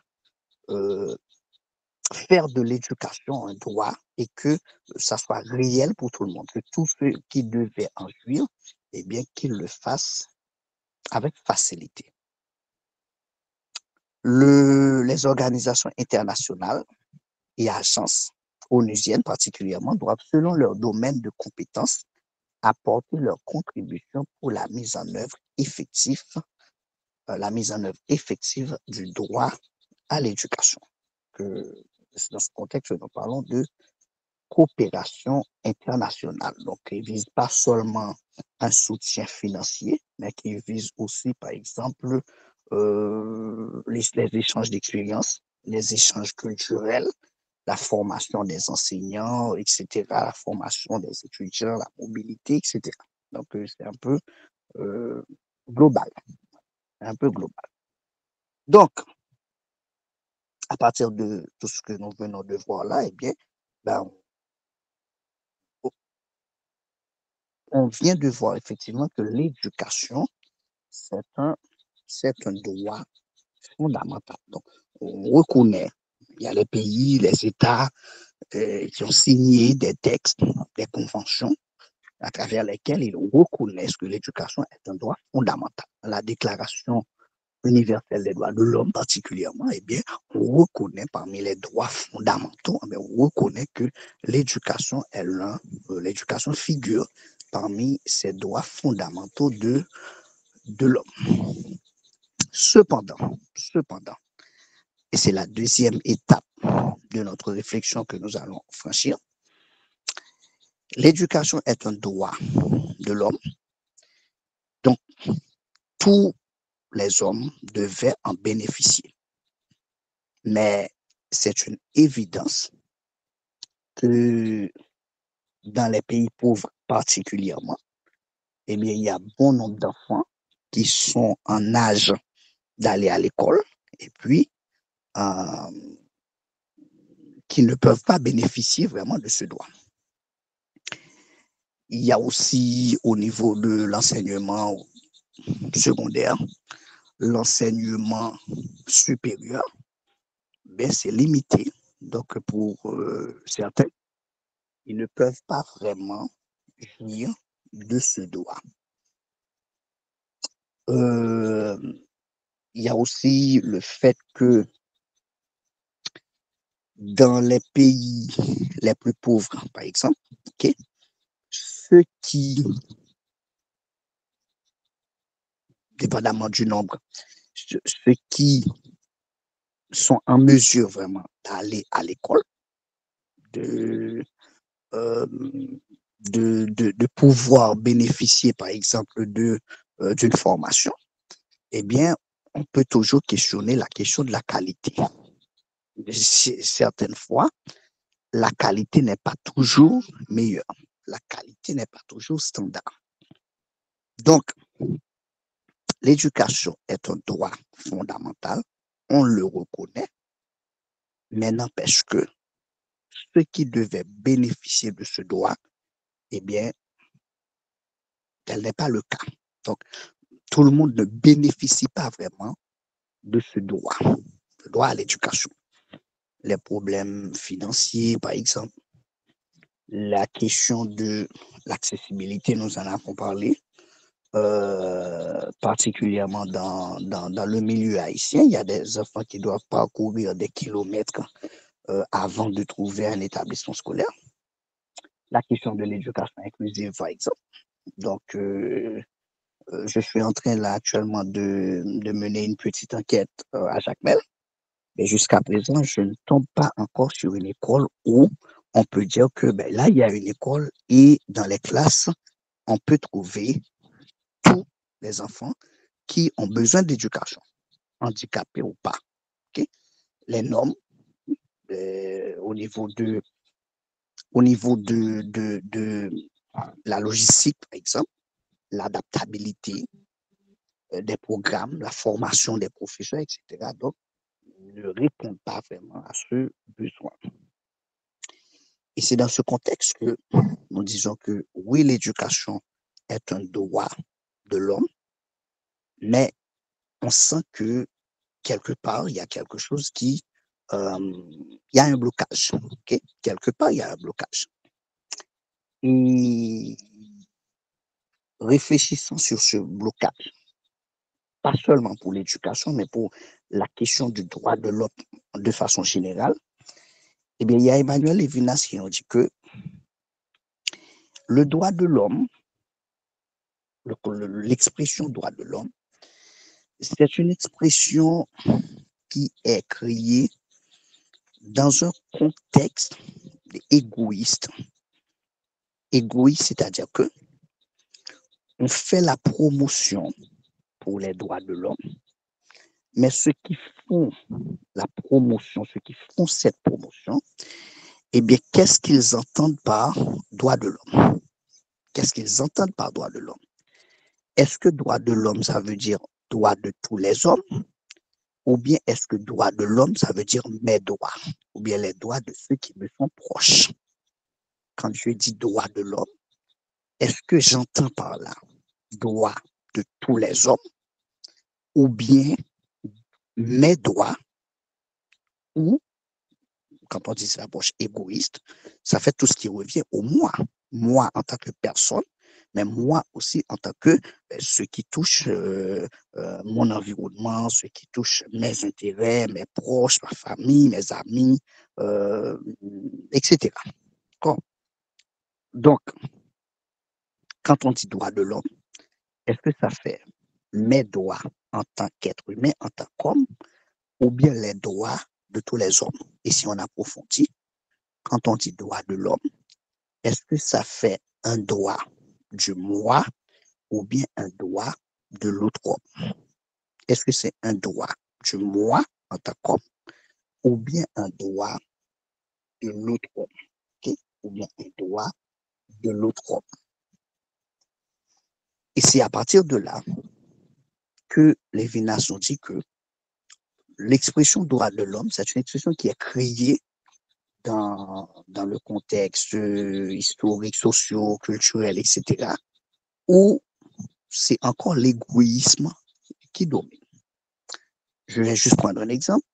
faire de l'éducation un droit et que ça soit réel pour tout le monde, que tous ceux qui devaient en jouir, eh bien, qu'ils le fassent avec facilité. Les organisations internationales et agences onusiennes particulièrement doivent, selon leur domaine de compétences, apporter leur contribution pour la mise en œuvre effective du droit à l'éducation. Dans ce contexte, nous parlons de coopération internationale. Donc, qui ne vise pas seulement un soutien financier, mais qui vise aussi, par exemple, les échanges d'expériences, les échanges culturels, la formation des enseignants, etc., la formation des étudiants, la mobilité, etc. Donc, c'est un peu global, un peu global. Donc, à partir de tout ce que nous venons de voir là, eh bien, ben, on vient de voir effectivement que l'éducation, c'est un droit fondamental. Donc, on reconnaît, il y a les pays, les États qui ont signé des textes, des conventions à travers lesquelles ils reconnaissent que l'éducation est un droit fondamental. La Déclaration universelle des droits de l'homme particulièrement, eh bien, on reconnaît parmi les droits fondamentaux, eh bien, on reconnaît que l'éducation l'éducation figure parmi ces droits fondamentaux de l'homme. Cependant, et c'est la deuxième étape de notre réflexion que nous allons franchir, l'éducation est un droit de l'homme, donc tous les hommes devaient en bénéficier. Mais c'est une évidence que dans les pays pauvres particulièrement, eh bien, il y a bon nombre d'enfants qui sont en âge d'aller à l'école et puis qui ne peuvent pas bénéficier vraiment de ce droit. Il y a aussi au niveau de l'enseignement secondaire, l'enseignement supérieur, ben, c'est limité. Donc, pour certains, ils ne peuvent pas vraiment jouir de ce droit. Il y a aussi le fait que dans les pays les plus pauvres, par exemple, ok, ceux qui, dépendamment du nombre, ceux qui sont en mesure vraiment d'aller à l'école, de, euh, de pouvoir bénéficier, par exemple, d'une formation, eh bien, on peut toujours questionner la question de la qualité. Certaines fois, la qualité n'est pas toujours meilleure. La qualité n'est pas toujours standard. Donc, l'éducation est un droit fondamental, on le reconnaît, mais n'empêche que ceux qui devaient bénéficier de ce droit, eh bien, tel n'est pas le cas. Donc, tout le monde ne bénéficie pas vraiment de ce droit, le droit à l'éducation. Les problèmes financiers, par exemple, la question de l'accessibilité, nous en avons parlé, particulièrement dans le milieu haïtien. Il y a des enfants qui doivent parcourir des kilomètres avant de trouver un établissement scolaire. La question de l'éducation inclusive, par exemple. Donc, je suis en train là actuellement de mener une petite enquête à Jacmel. Mais jusqu'à présent, je ne tombe pas encore sur une école où on peut dire que ben, là, il y a une école et dans les classes, on peut trouver tous les enfants qui ont besoin d'éducation, handicapés ou pas. Okay? Les normes au niveau de la logistique, par exemple, l'adaptabilité des programmes, la formation des professeurs, etc. Donc, ne répondent pas vraiment à ce besoin. Et c'est dans ce contexte que nous disons que oui, l'éducation est un droit de l'homme, mais on sent que quelque part, il y a quelque chose il y a un blocage. Okay? Quelque part, il y a un blocage. Et réfléchissons sur ce blocage, pas seulement pour l'éducation, mais pour la question du droit de l'homme de façon générale. Eh bien, il y a Emmanuel Levinas qui nous dit que le droit de l'homme, l'expression droit de l'homme, c'est une expression qui est créée dans un contexte égoïste. Égoïste, c'est-à-dire que on fait la promotion pour les droits de l'homme, mais ceux qui font la promotion, ceux qui font cette promotion, eh bien, qu'est-ce qu'ils entendent par droit de l'homme? Qu'est-ce qu'ils entendent par droit de l'homme? Est-ce que droit de l'homme, ça veut dire droit de tous les hommes? Ou bien est-ce que droit de l'homme, ça veut dire mes droits? Ou bien les droits de ceux qui me sont proches? Quand je dis droit de l'homme, est-ce que j'entends par là droit de tous les hommes? Ou bien mes droits? Ou, quand on dit c'est l'approche égoïste, ça fait tout ce qui revient au moi. Moi en tant que personne, mais moi aussi en tant que ce qui touche mon environnement, ce qui touche mes intérêts, mes proches, ma famille, mes amis, etc. Donc, quand on dit droit de l'homme, est-ce que ça fait mes droits en tant qu'être humain, en tant qu'homme, ou bien les droits de tous les hommes? Et si on approfondit, quand on dit droit de l'homme, est-ce que ça fait un droit du moi ou bien un droit de l'autre homme? Est-ce que c'est un droit du moi en tant qu'homme ou bien un droit de l'autre homme? Okay? Ou bien un droit de l'autre homme? Et c'est à partir de là que Lévinas nous dit que l'expression droit de l'homme, c'est une expression qui est créée dans le contexte historique, socio-culturel, etc., où c'est encore l'égoïsme qui domine. Je vais juste prendre un exemple.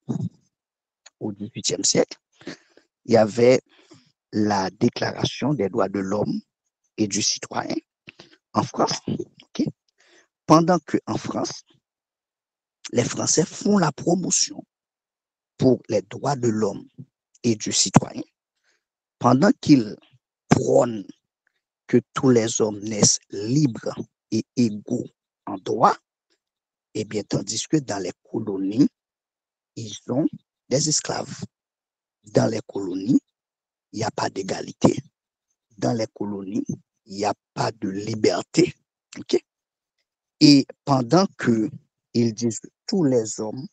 Au XVIIIe siècle, il y avait la Déclaration des droits de l'homme et du citoyen en France. Okay? Pendant qu'en France, les Français font la promotion pour les droits de l'homme et du citoyen, pendant qu'il prône que tous les hommes naissent libres et égaux en droit, eh bien, tandis que dans les colonies, ils ont des esclaves. Dans les colonies, il n'y a pas d'égalité. Dans les colonies, il n'y a pas de liberté. Okay? Et pendant qu'ils disent que tous les hommes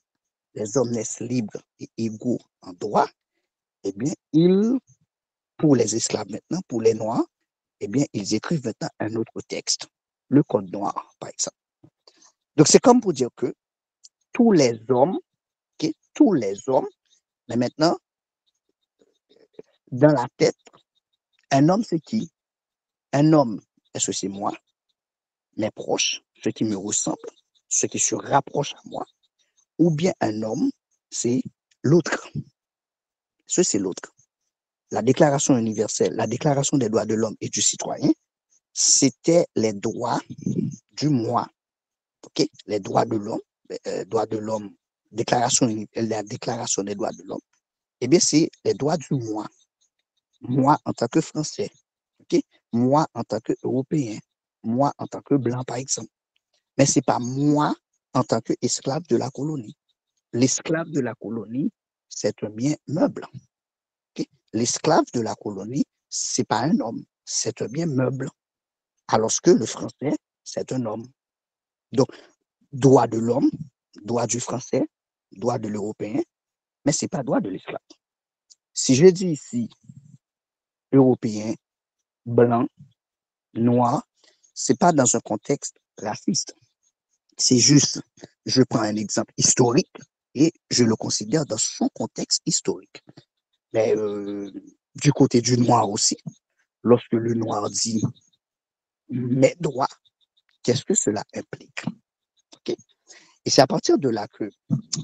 naissent libres et égaux en droit, eh bien, pour les esclaves maintenant, pour les Noirs, eh bien, ils écrivent maintenant un autre texte, le Code noir, par exemple. Donc, c'est comme pour dire que tous les hommes, okay, tous les hommes, mais maintenant, dans la tête, un homme, c'est qui? Un homme, est-ce que c'est moi, mes proches, ceux qui me ressemblent, ceux qui se rapprochent à moi, ou bien un homme, c'est l'autre. Ce, c'est l'autre. La Déclaration universelle, la Déclaration des droits de l'homme et du citoyen, c'était les droits du moi. Okay? Les droits de l'homme, la Déclaration des droits de l'homme, eh bien, c'est les droits du moi. Moi en tant que Français, okay? Moi en tant qu'Européen, moi en tant que Blanc, par exemple. Mais ce n'est pas moi en tant qu'esclave de la colonie. L'esclave de la colonie, c'est un bien meuble. Okay? L'esclave de la colonie, ce n'est pas un homme, c'est un bien meuble. Alors que le français, c'est un homme. Donc, droit de l'homme, droit du français, droit de l'européen, mais ce n'est pas droit de l'esclave. Si je dis ici européen, blanc, noir, ce n'est pas dans un contexte raciste. C'est juste, je prends un exemple historique et je le considère dans son contexte historique. Mais du côté du noir aussi, lorsque le noir dit mes droits, qu'est-ce que cela implique? Okay? Et c'est à partir de là que,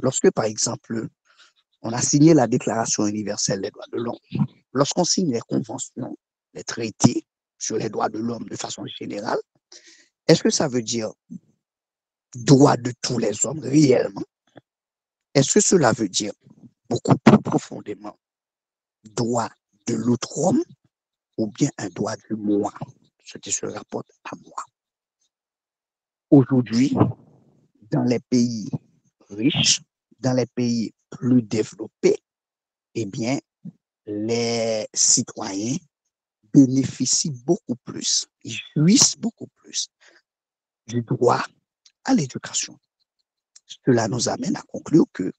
lorsque par exemple, on a signé la Déclaration universelle des droits de l'homme, lorsqu'on signe les conventions, les traités sur les droits de l'homme de façon générale, est-ce que ça veut dire droit de tous les hommes réellement? Est-ce que cela veut dire beaucoup plus profondément droit de l'autre homme ou bien un droit du moi, ce qui se rapporte à moi? Aujourd'hui, dans les pays riches, dans les pays plus développés, eh bien, les citoyens bénéficient beaucoup plus, ils jouissent beaucoup plus du droit à l'éducation. Cela nous amène à conclure que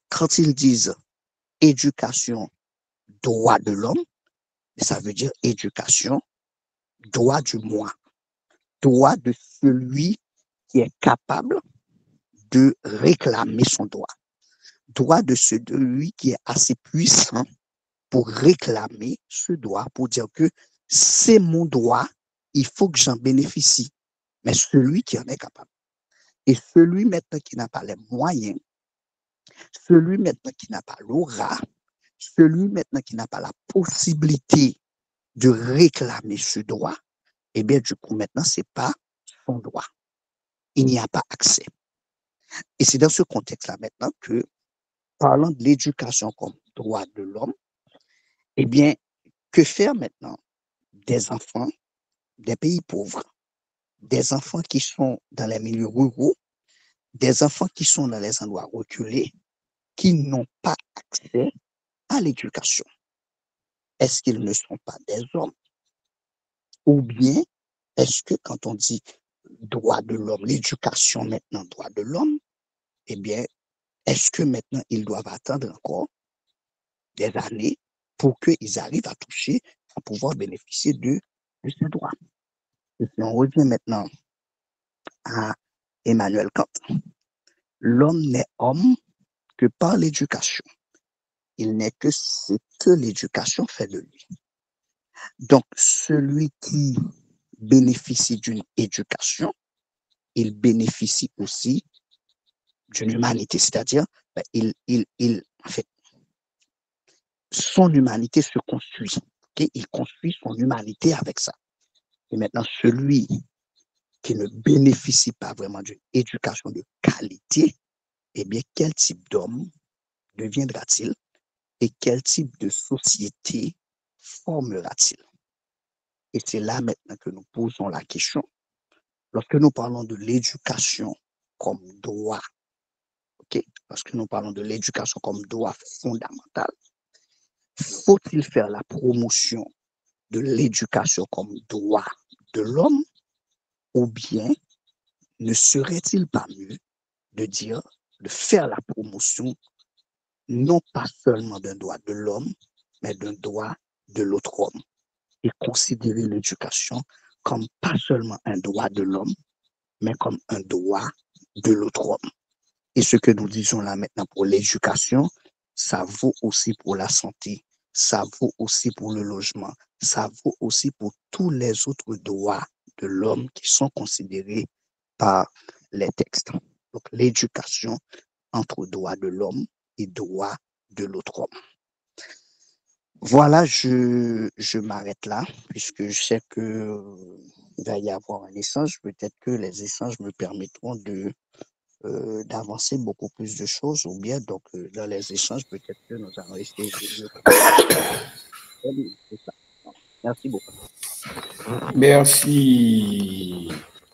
quand ils disent éducation, droit de l'homme, ça veut dire éducation, droit du moi, droit de celui qui est capable de réclamer son droit, droit de celui qui est assez puissant pour réclamer ce droit, pour dire que c'est mon droit, il faut que j'en bénéficie, mais celui qui en est capable. Et celui maintenant qui n'a pas les moyens, celui maintenant qui n'a pas l'aura, celui maintenant qui n'a pas la possibilité de réclamer ce droit, eh bien, du coup, maintenant, ce n'est pas son droit. Il n'y a pas accès. Et c'est dans ce contexte-là maintenant que, parlant de l'éducation comme droit de l'homme, eh bien, que faire maintenant des enfants des pays pauvres, des enfants qui sont dans les milieux ruraux, des enfants qui sont dans les endroits reculés, qui n'ont pas accès à l'éducation? Est-ce qu'ils ne sont pas des hommes? Ou bien, est-ce que quand on dit droit de l'homme, l'éducation maintenant, droit de l'homme, eh bien, est-ce que maintenant ils doivent attendre encore des années pour qu'ils arrivent à toucher, à pouvoir bénéficier de ces droits? Et si on revient maintenant à Emmanuel Kant, l'homme n'est homme que par l'éducation. Il n'est que ce que l'éducation fait de lui. Donc, celui qui bénéficie d'une éducation, il bénéficie aussi d'une humanité, c'est-à-dire, en fait, son humanité se construit. Okay? Il construit son humanité avec ça. Et maintenant, celui qui ne bénéficie pas vraiment d'une éducation de qualité, eh bien, quel type d'homme deviendra-t-il? et quel type de société formera-t-il? Et c'est là maintenant que nous posons la question. Lorsque nous parlons de l'éducation comme droit, ok, lorsque nous parlons de l'éducation comme droit fondamental, faut-il faire la promotion de l'éducation comme droit de l'homme ou bien ne serait-il pas mieux de dire, de faire la promotion non pas seulement d'un droit de l'homme, mais d'un droit de l'autre homme et considérer l'éducation comme pas seulement un droit de l'homme, mais comme un droit de l'autre homme. Et ce que nous disons là maintenant pour l'éducation, ça vaut aussi pour la santé, ça vaut aussi pour le logement, ça vaut aussi pour tous les autres droits de l'homme qui sont considérés par les textes. Donc l'éducation entre droit de l'homme et droit de l'autre homme. Voilà, je m'arrête là, puisque je sais que il va y avoir un échange. Peut-être que les échanges me permettront d'avancer beaucoup plus de choses, ou bien donc dans les échanges, peut-être que nous allons essayer de mieux comprendre. C'est ça. Merci beaucoup. Merci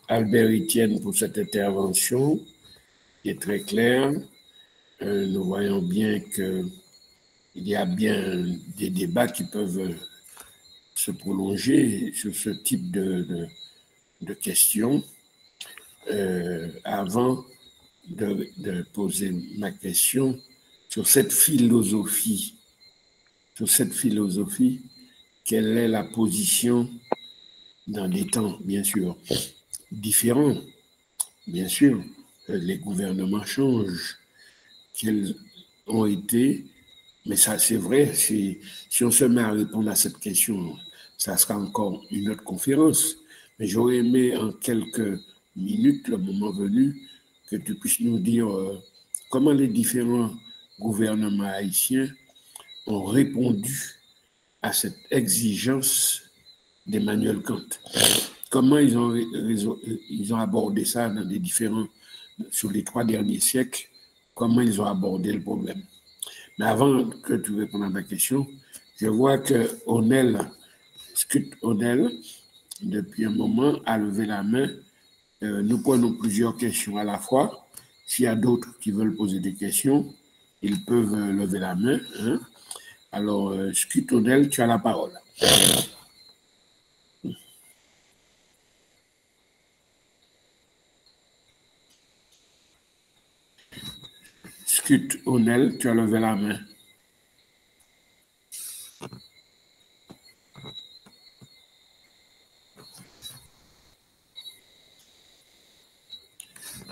Albert Etienne pour cette intervention qui est très claire. Nous voyons bien qu'il y a bien des débats qui peuvent se prolonger sur ce type de questions. Avant de poser ma question sur cette philosophie, quelle est la position dans des temps, bien sûr, différents. Bien sûr, les gouvernements changent, quels ont été, mais ça c'est vrai, si on se met à répondre à cette question, ça sera encore une autre conférence. Mais j'aurais aimé en quelques minutes, le moment venu, que tu puisses nous dire comment les différents gouvernements haïtiens ont répondu à cette exigence d'Emmanuel Kant. Comment ils ont abordé ça dans les différents, sur les 3 derniers siècles, comment ils ont abordé le problème. Mais avant que tu répondes à ma question, je vois que Scott O'Neill, depuis un moment, a levé la main. Nous prenons plusieurs questions à la fois. S'il y a d'autres qui veulent poser des questions, ils peuvent lever la main. Hein. Alors, Scott O'Neill, tu as la parole. Scott O'Neill, tu as levé la main.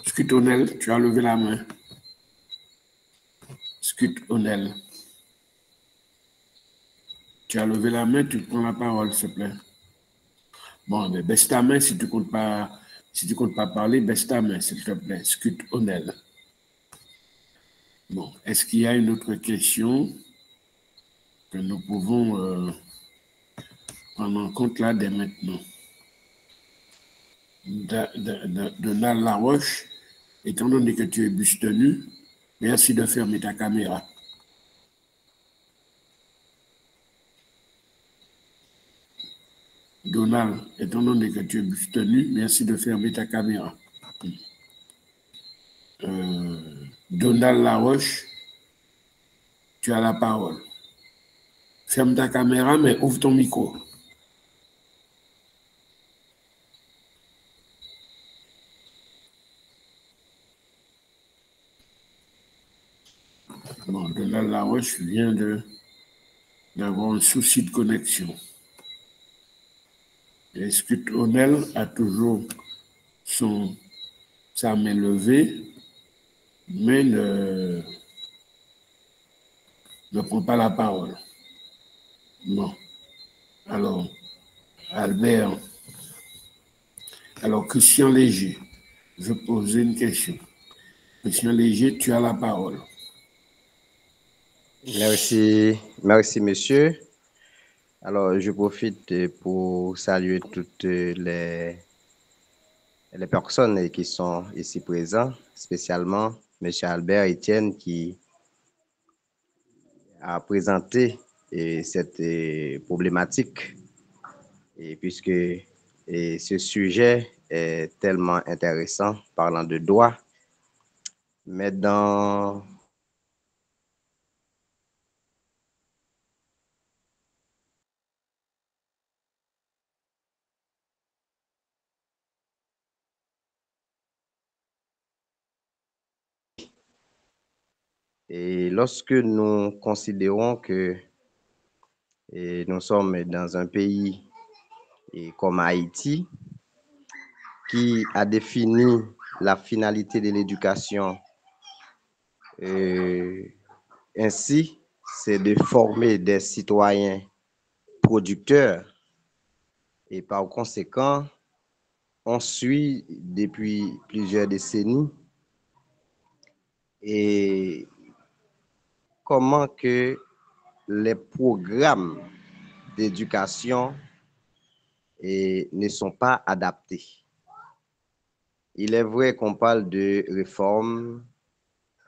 Scott O'Neill, tu as levé la main. Scott O'Neill. Tu as levé la main, tu prends la parole, s'il te plaît. Bon, mais baisse ta main si tu comptes pas, parler, baisse ta main, s'il te plaît. Scott O'Neill. Bon, est-ce qu'il y a une autre question que nous pouvons prendre en compte là dès maintenant? Donald Laroche, étant donné que tu es buste nu, merci de fermer ta caméra. Donald, étant donné que tu es buste nu, merci de fermer ta caméra. Donald Laroche, tu as la parole. Ferme ta caméra, mais ouvre ton micro. Bon, Donald Laroche vient d'avoir un souci de connexion. Et Scott O'Neill a toujours sa main levée, mais ne prend pas la parole. Bon, alors, Albert, alors Christian Léger, je posais une question. Christian Léger, tu as la parole. Merci, monsieur. Alors, je profite pour saluer toutes les personnes qui sont ici présentes, spécialement monsieur Albert Etienne qui à présenter cette problématique, et puisque ce sujet est tellement intéressant, parlant de droit, mais et lorsque nous considérons que nous sommes dans un pays comme Haïti, qui a défini la finalité de l'éducation ainsi, c'est de former des citoyens producteurs, et par conséquent, on suit depuis plusieurs décennies et comment que les programmes d'éducation ne sont pas adaptés. Il est vrai qu'on parle de réforme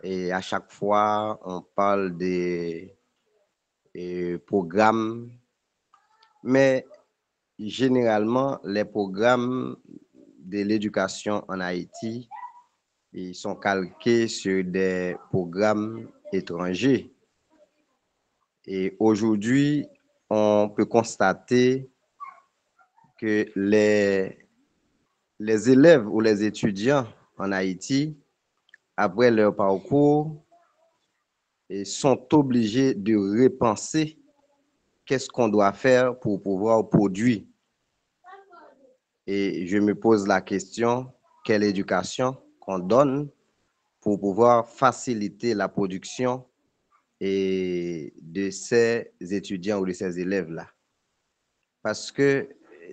et à chaque fois on parle des programmes, mais généralement les programmes de l'éducation en Haïti, ils sont calqués sur des programmes étrangers. Et aujourd'hui, on peut constater que les élèves ou les étudiants en Haïti, après leur parcours, sont obligés de repenser qu'est-ce qu'on doit faire pour pouvoir produire. Et je me pose la question, quelle éducation qu'on donne pour pouvoir faciliter la production de ces étudiants ou de ces élèves-là. Parce que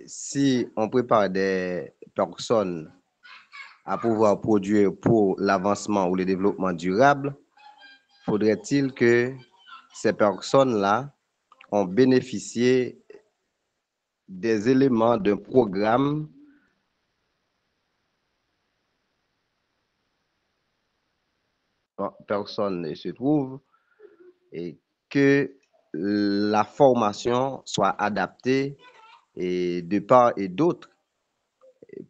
si on prépare des personnes à pouvoir produire pour l'avancement ou le développement durable, faudrait-il que ces personnes-là ont bénéficié des éléments d'un programme personne ne se trouve et que la formation soit adaptée et de part et d'autre.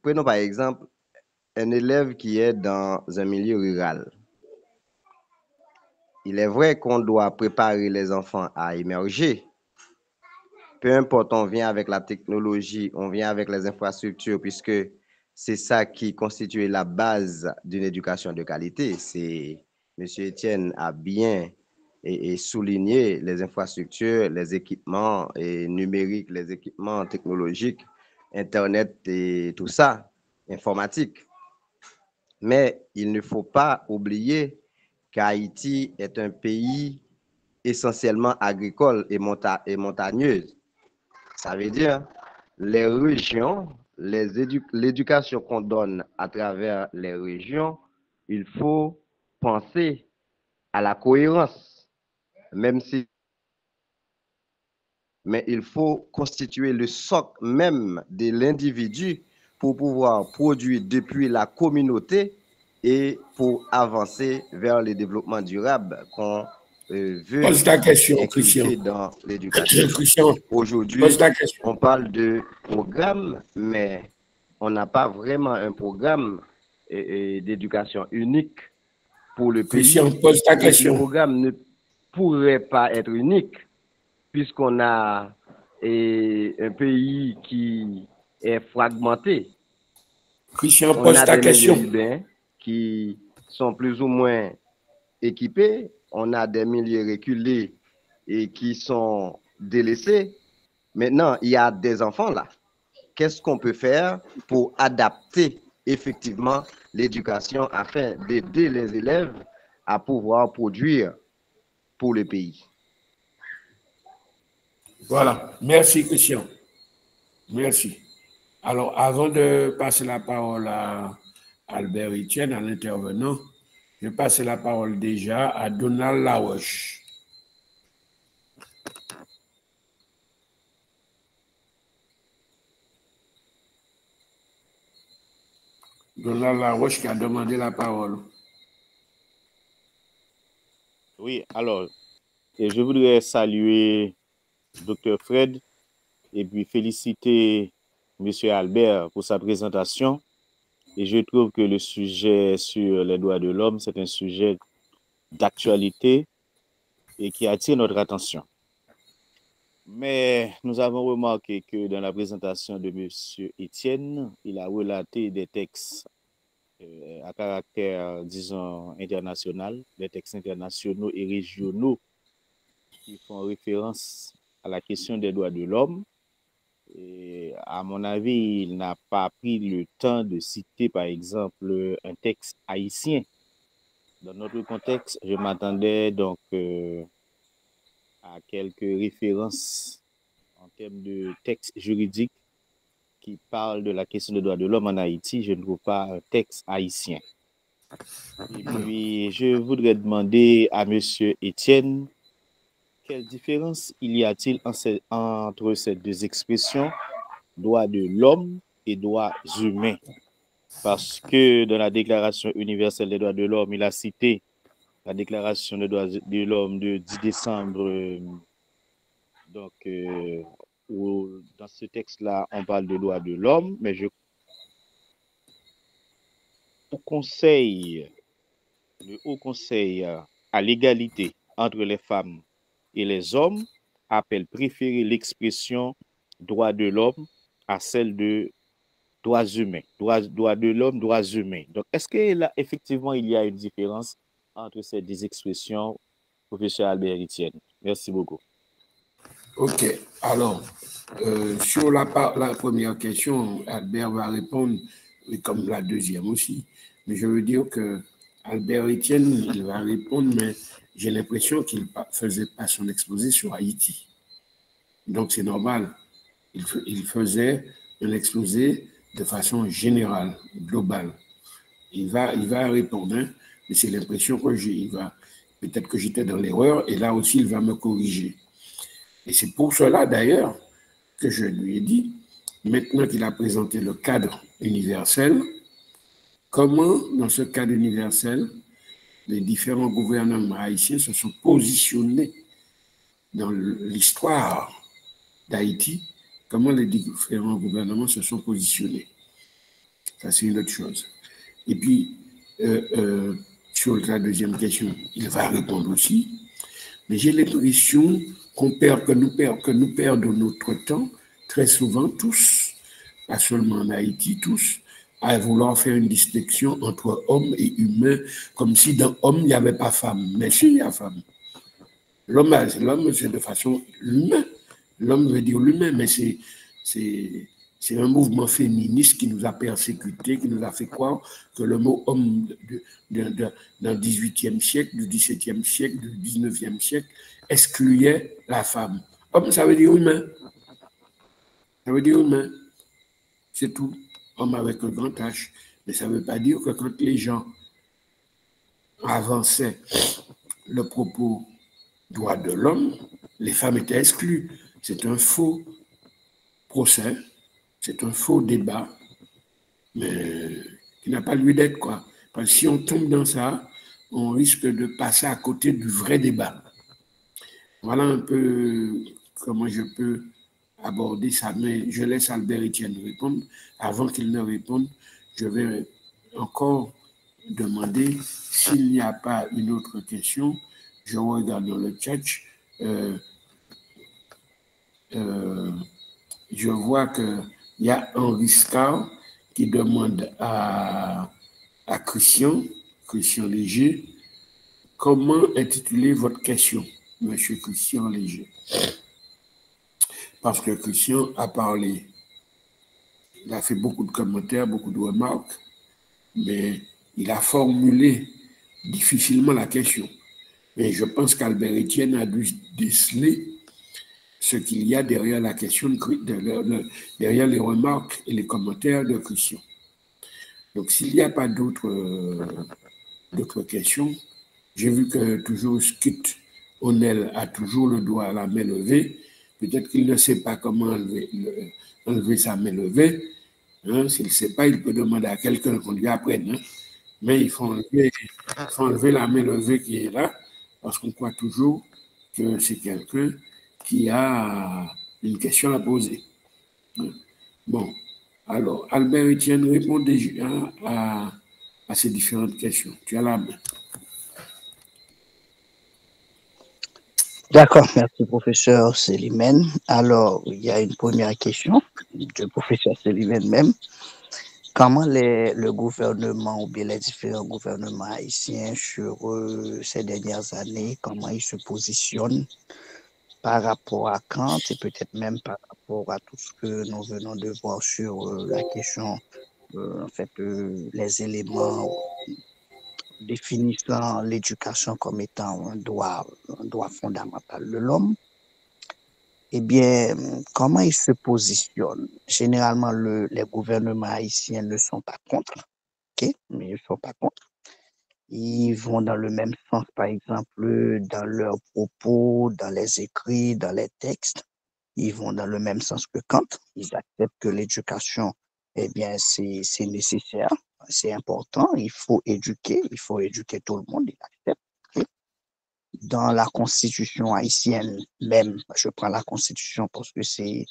Prenons par exemple un élève qui est dans un milieu rural. Il est vrai qu'on doit préparer les enfants à émerger. Peu importe, on vient avec la technologie, on vient avec les infrastructures, puisque c'est ça qui constitue la base d'une éducation de qualité. M. Etienne a bien souligné les infrastructures, les équipements numériques, les équipements technologiques, Internet et tout ça, informatique. Mais il ne faut pas oublier qu'Haïti est un pays essentiellement agricole et montagneux. Ça veut dire les régions, l'éducation qu'on donne à travers les régions, il faut penser à la cohérence, même si, mais il faut constituer le socle même de l'individu pour pouvoir produire depuis la communauté et pour avancer vers le développement durable qu'on veut Pose ta question, Christian. inculquer dans l'éducation. Aujourd'hui, on parle de programme, mais on n'a pas vraiment un programme d'éducation unique pour le pays. Christian, pose ta question. Le programme ne pourrait pas être unique puisqu'on a un pays qui est fragmenté. Christian, pose ta question. On a des milieux urbains qui sont plus ou moins équipés. On a des milieux reculés et qui sont délaissés. Maintenant, il y a des enfants là. Qu'est-ce qu'on peut faire pour adapter effectivement l'éducation afin d'aider les élèves à pouvoir produire pour le pays? Voilà. Merci, Christian. Merci. Alors, avant de passer la parole à Albert Etienne, à l'intervenant, je passe la parole déjà à Donald Laroche. Donald Laroche qui a demandé la parole. Oui, alors, Et je voudrais saluer Dr. Fred et puis féliciter M. Albert pour sa présentation. Et je trouve que le sujet sur les droits de l'homme, c'est un sujet d'actualité et qui attire notre attention. Mais nous avons remarqué que dans la présentation de M. Étienne, il a relaté des textes à caractère, disons, international, des textes internationaux et régionaux qui font référence à la question des droits de l'homme. Et à mon avis, il n'a pas pris le temps de citer, par exemple, un texte haïtien. Dans notre contexte, je m'attendais donc à quelques références en termes de textes juridiques qui parlent de la question des droits de l'homme en Haïti. Je ne trouve pas un texte haïtien. Et puis, je voudrais demander à M. Étienne, quelle différence il y a-t-il entre ces deux expressions, droits de l'homme et droits humains? Parce que dans la Déclaration universelle des droits de l'homme, il a cité la Déclaration des droits de l'homme de 10 décembre. Donc, dans ce texte-là, on parle de droits de l'homme, mais le Haut Conseil à l'égalité entre les femmes et les hommes appelle préférer l'expression droits de l'homme à celle de droits humains, droits de l'homme, droits humains. Donc, est-ce que là, effectivement, il y a une différence entre ces deux expressions, professeur Albert Étienne? Merci beaucoup. OK. Alors, sur la première question, Albert va répondre, comme la deuxième aussi. Mais je veux dire que Albert Étienne, il va répondre, mais j'ai l'impression qu'il ne faisait pas son exposé sur Haïti. Donc, c'est normal. Il faisait un exposé de façon générale, globale. Il va répondre, hein, mais c'est l'impression que j'ai. Peut-être que j'étais dans l'erreur, et là aussi, il va me corriger. Et c'est pour cela, d'ailleurs, que je lui ai dit, maintenant qu'il a présenté le cadre universel, comment, dans ce cadre universel, les différents gouvernements haïtiens se sont positionnés dans l'histoire d'Haïti, comment les différents gouvernements se sont positionnés. Ça, c'est une autre chose. Et puis, sur la deuxième question, il va répondre aussi, mais j'ai l'impression que nous perdons notre temps, très souvent tous, pas seulement en Haïti, tous, à vouloir faire une distinction entre homme et humain, comme si dans homme, il n'y avait pas femme. Mais si, il y a femme. L'homme, c'est de façon humaine. L'homme veut dire l'humain, mais c'est un mouvement féministe qui nous a persécutés, qui nous a fait croire que le mot homme dans le XVIIIe siècle, du XVIIe siècle, du XIXe siècle, excluait la femme. Homme, ça veut dire humain. Ça veut dire humain. C'est tout. Homme avec un grand H. Mais ça ne veut pas dire que quand les gens avançaient le propos droit de l'homme, les femmes étaient exclues. C'est un faux procès, c'est un faux débat, mais qui n'a pas lieu d'être, quoi. Parce que si on tombe dans ça, on risque de passer à côté du vrai débat. Voilà un peu comment je peux aborder ça, mais je laisse Albert Étienne répondre. Avant qu'il ne réponde, je vais encore demander s'il n'y a pas une autre question. Je regarde dans le chat. Je vois qu'il y a Henri Scar qui demande à Christian Léger, comment intituler votre question, Monsieur Christian Léger? Parce que Christian a parlé, il a fait beaucoup de commentaires, beaucoup de remarques, mais il a formulé difficilement la question. Mais je pense qu'Albert Étienne a dû déceler ce qu'il y a derrière la question, derrière les remarques et les commentaires de Christian. Donc, s'il n'y a pas d'autres questions, j'ai vu que toujours Skit Onel a toujours le doigt à la main levée. Peut-être qu'il ne sait pas comment enlever sa main levée. Hein, s'il ne sait pas, il peut demander à quelqu'un qu'on lui apprenne. Hein. Mais il faut enlever la main levée qui est là, parce qu'on croit toujours que c'est quelqu'un qui a une question à poser. Bon, alors, Albert Etienne répond déjà à ces différentes questions. Tu as la main. D'accord, merci professeur Célimène. Alors, il y a une première question du professeur Célimène même. Comment le gouvernement ou bien les différents gouvernements haïtiens sur ces dernières années, comment ils se positionnent par rapport à Kant et peut-être même par rapport à tout ce que nous venons de voir sur la question, en fait, les éléments définissant l'éducation comme étant un droit fondamental de l'homme. Eh bien, comment ils se positionnent? Généralement, les gouvernements haïtiens ne sont pas contre, ok, mais ils ne sont pas contre. Ils vont dans le même sens, par exemple, dans leurs propos, dans les écrits, dans les textes. Ils vont dans le même sens que Kant. Ils acceptent que l'éducation, eh bien, c'est nécessaire, c'est important. Il faut éduquer tout le monde. Ils acceptent. Okay? Dans la constitution haïtienne même, je prends la constitution parce que c'est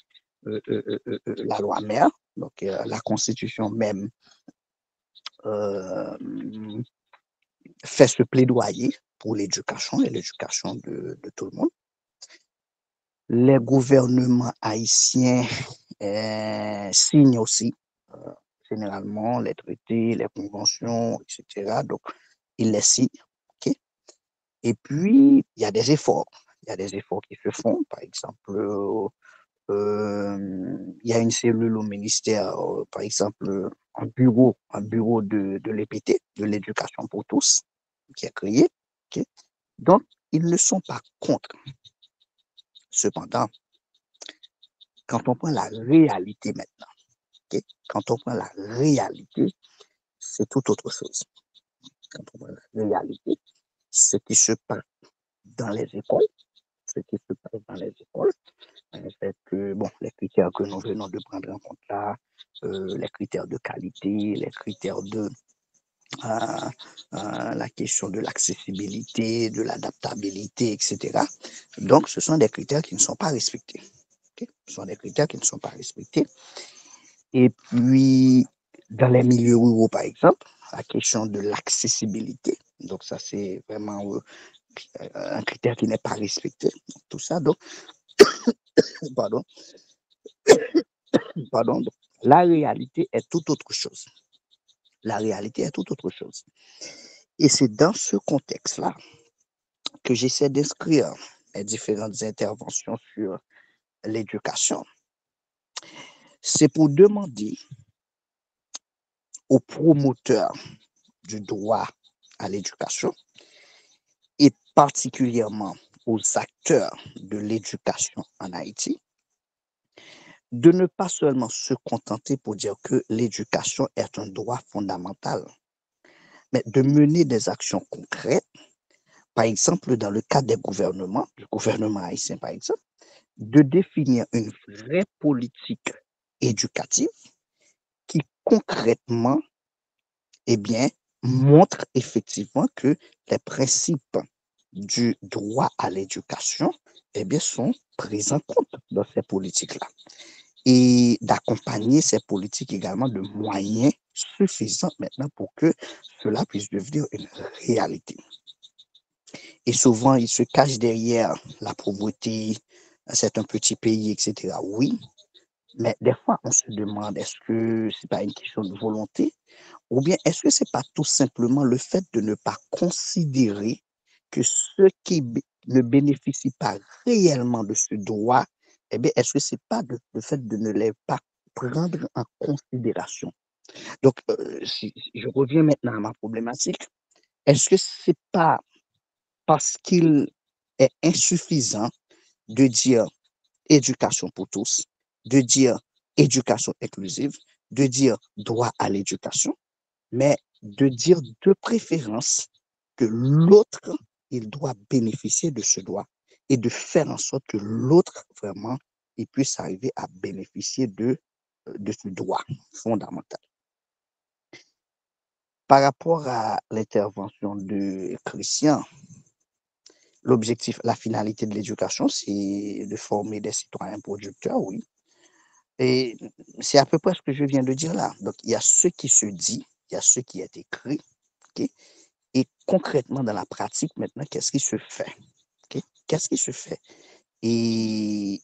la loi mère, donc la constitution même fait ce plaidoyer pour l'éducation et l'éducation de tout le monde. Les gouvernements haïtiens signent aussi généralement les traités, les conventions, etc. Donc, ils les signent. Okay? Et puis, il y a des efforts. Il y a des efforts qui se font. Par exemple, il y a une cellule au ministère, par exemple, un bureau de l'EPT, de l'éducation pour tous, qui est créé. Okay? Donc, ils ne sont pas contre. Cependant, quand on prend la réalité maintenant, okay? Quand on prend la réalité, c'est tout autre chose. Quand on prend la réalité, ce qui se passe dans les écoles, c'est que, bon, les critères que nous venons de prendre en compte là, les critères de qualité, les critères de la question de l'accessibilité, de l'adaptabilité, etc. Donc, ce sont des critères qui ne sont pas respectés. Okay? Ce sont des critères qui ne sont pas respectés. Et puis, dans les milieux ruraux, par exemple, la question de l'accessibilité. Donc, ça, c'est vraiment un critère qui n'est pas respecté. Tout ça, donc, pardon, donc, la réalité est tout autre chose. La réalité est tout autre chose. Et c'est dans ce contexte-là que j'essaie d'inscrire les différentes interventions sur l'éducation. C'est pour demander aux promoteurs du droit à l'éducation et particulièrement aux acteurs de l'éducation en Haïti de ne pas seulement se contenter pour dire que l'éducation est un droit fondamental, mais de mener des actions concrètes, par exemple dans le cadre des gouvernements, du gouvernement haïtien par exemple, de définir une vraie politique éducative qui concrètement, eh bien, montre effectivement que les principes du droit à l'éducation, eh bien, sont pris en compte dans ces politiques-là. Et d'accompagner ces politiques également de moyens suffisants maintenant pour que cela puisse devenir une réalité. Et souvent, ils se cachent derrière la pauvreté, c'est un petit pays, etc. Oui, mais des fois, on se demande, est-ce que c'est pas une question de volonté ou bien est-ce que c'est pas tout simplement le fait de ne pas considérer que ceux qui ne bénéficient pas réellement de ce droit, eh bien, est-ce que c'est pas le fait de ne les pas prendre en considération? Donc, si je reviens maintenant à ma problématique, est-ce que c'est pas parce qu'il est insuffisant de dire éducation pour tous, de dire éducation inclusive, de dire droit à l'éducation, mais de dire de préférence que l'autre, il doit bénéficier de ce droit et de faire en sorte que l'autre, vraiment, il puisse arriver à bénéficier de ce droit fondamental. Par rapport à l'intervention de Christian, L'objectif, la finalité de l'éducation, c'est de former des citoyens producteurs, oui. Et c'est à peu près ce que je viens de dire là. Donc, il y a ce qui se dit, il y a ce qui est écrit, ok? Et concrètement, dans la pratique, maintenant, qu'est-ce qui se fait? Ok? Qu'est-ce qui se fait? Et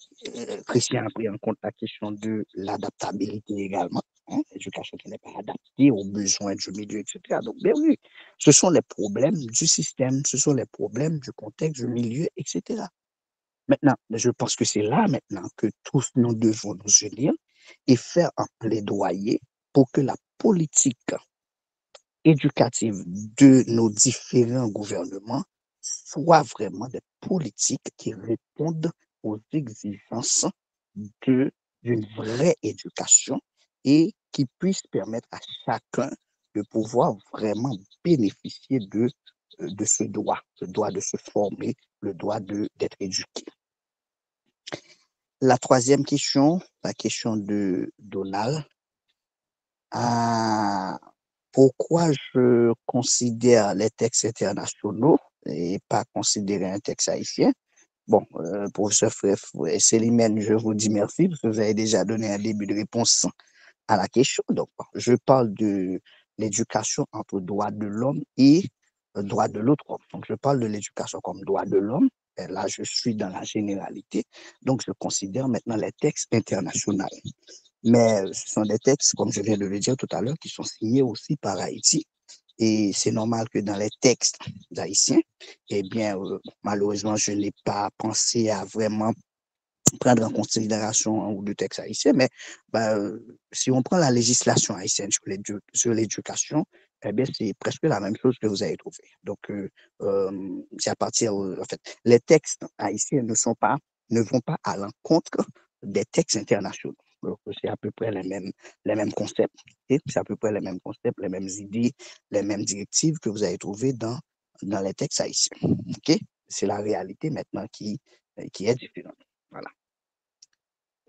Christian a pris en compte la question de l'adaptabilité également, hein, l'éducation qui n'est pas adaptée aux besoins du milieu, etc. Donc, ben oui, ce sont les problèmes du système, ce sont les problèmes du contexte, du milieu, etc. Maintenant, je pense que c'est là maintenant que tous nous devons nous unir et faire un plaidoyer pour que la politique éducative de nos différents gouvernements soit vraiment des politiques qui répondent aux exigences d'une vraie éducation et qui puissent permettre à chacun de pouvoir vraiment bénéficier de ce droit, le droit de se former, le droit d'être éduqué. La troisième question, la question de Donald. Pourquoi je considère les textes internationaux et pas considérer un texte haïtien? Bon, professeur Célimène, je vous dis merci parce que vous avez déjà donné un début de réponse à la question. Donc, je parle de l'éducation entre droit de l'homme et droit de l'autre homme. Donc, je parle de l'éducation comme droit de l'homme. Et là, je suis dans la généralité. Donc, je considère maintenant les textes internationaux. Mais ce sont des textes, comme je viens de le dire tout à l'heure, qui sont signés aussi par Haïti. Et c'est normal que dans les textes haïtiens, eh bien, malheureusement, je n'ai pas pensé à vraiment prendre en considération un ou deux textes haïtiens, mais si on prend la législation haïtienne sur l'éducation, eh bien, c'est presque la même chose que vous avez trouvé. Donc, c'est à partir, en fait, les textes haïtiens ne vont pas à l'encontre des textes internationaux. Donc, c'est à peu près les mêmes concepts. Okay? C'est à peu près les mêmes concepts, les mêmes idées, les mêmes directives que vous avez trouvées dans les textes haïtiens. Okay? C'est la réalité maintenant qui est différente. Voilà.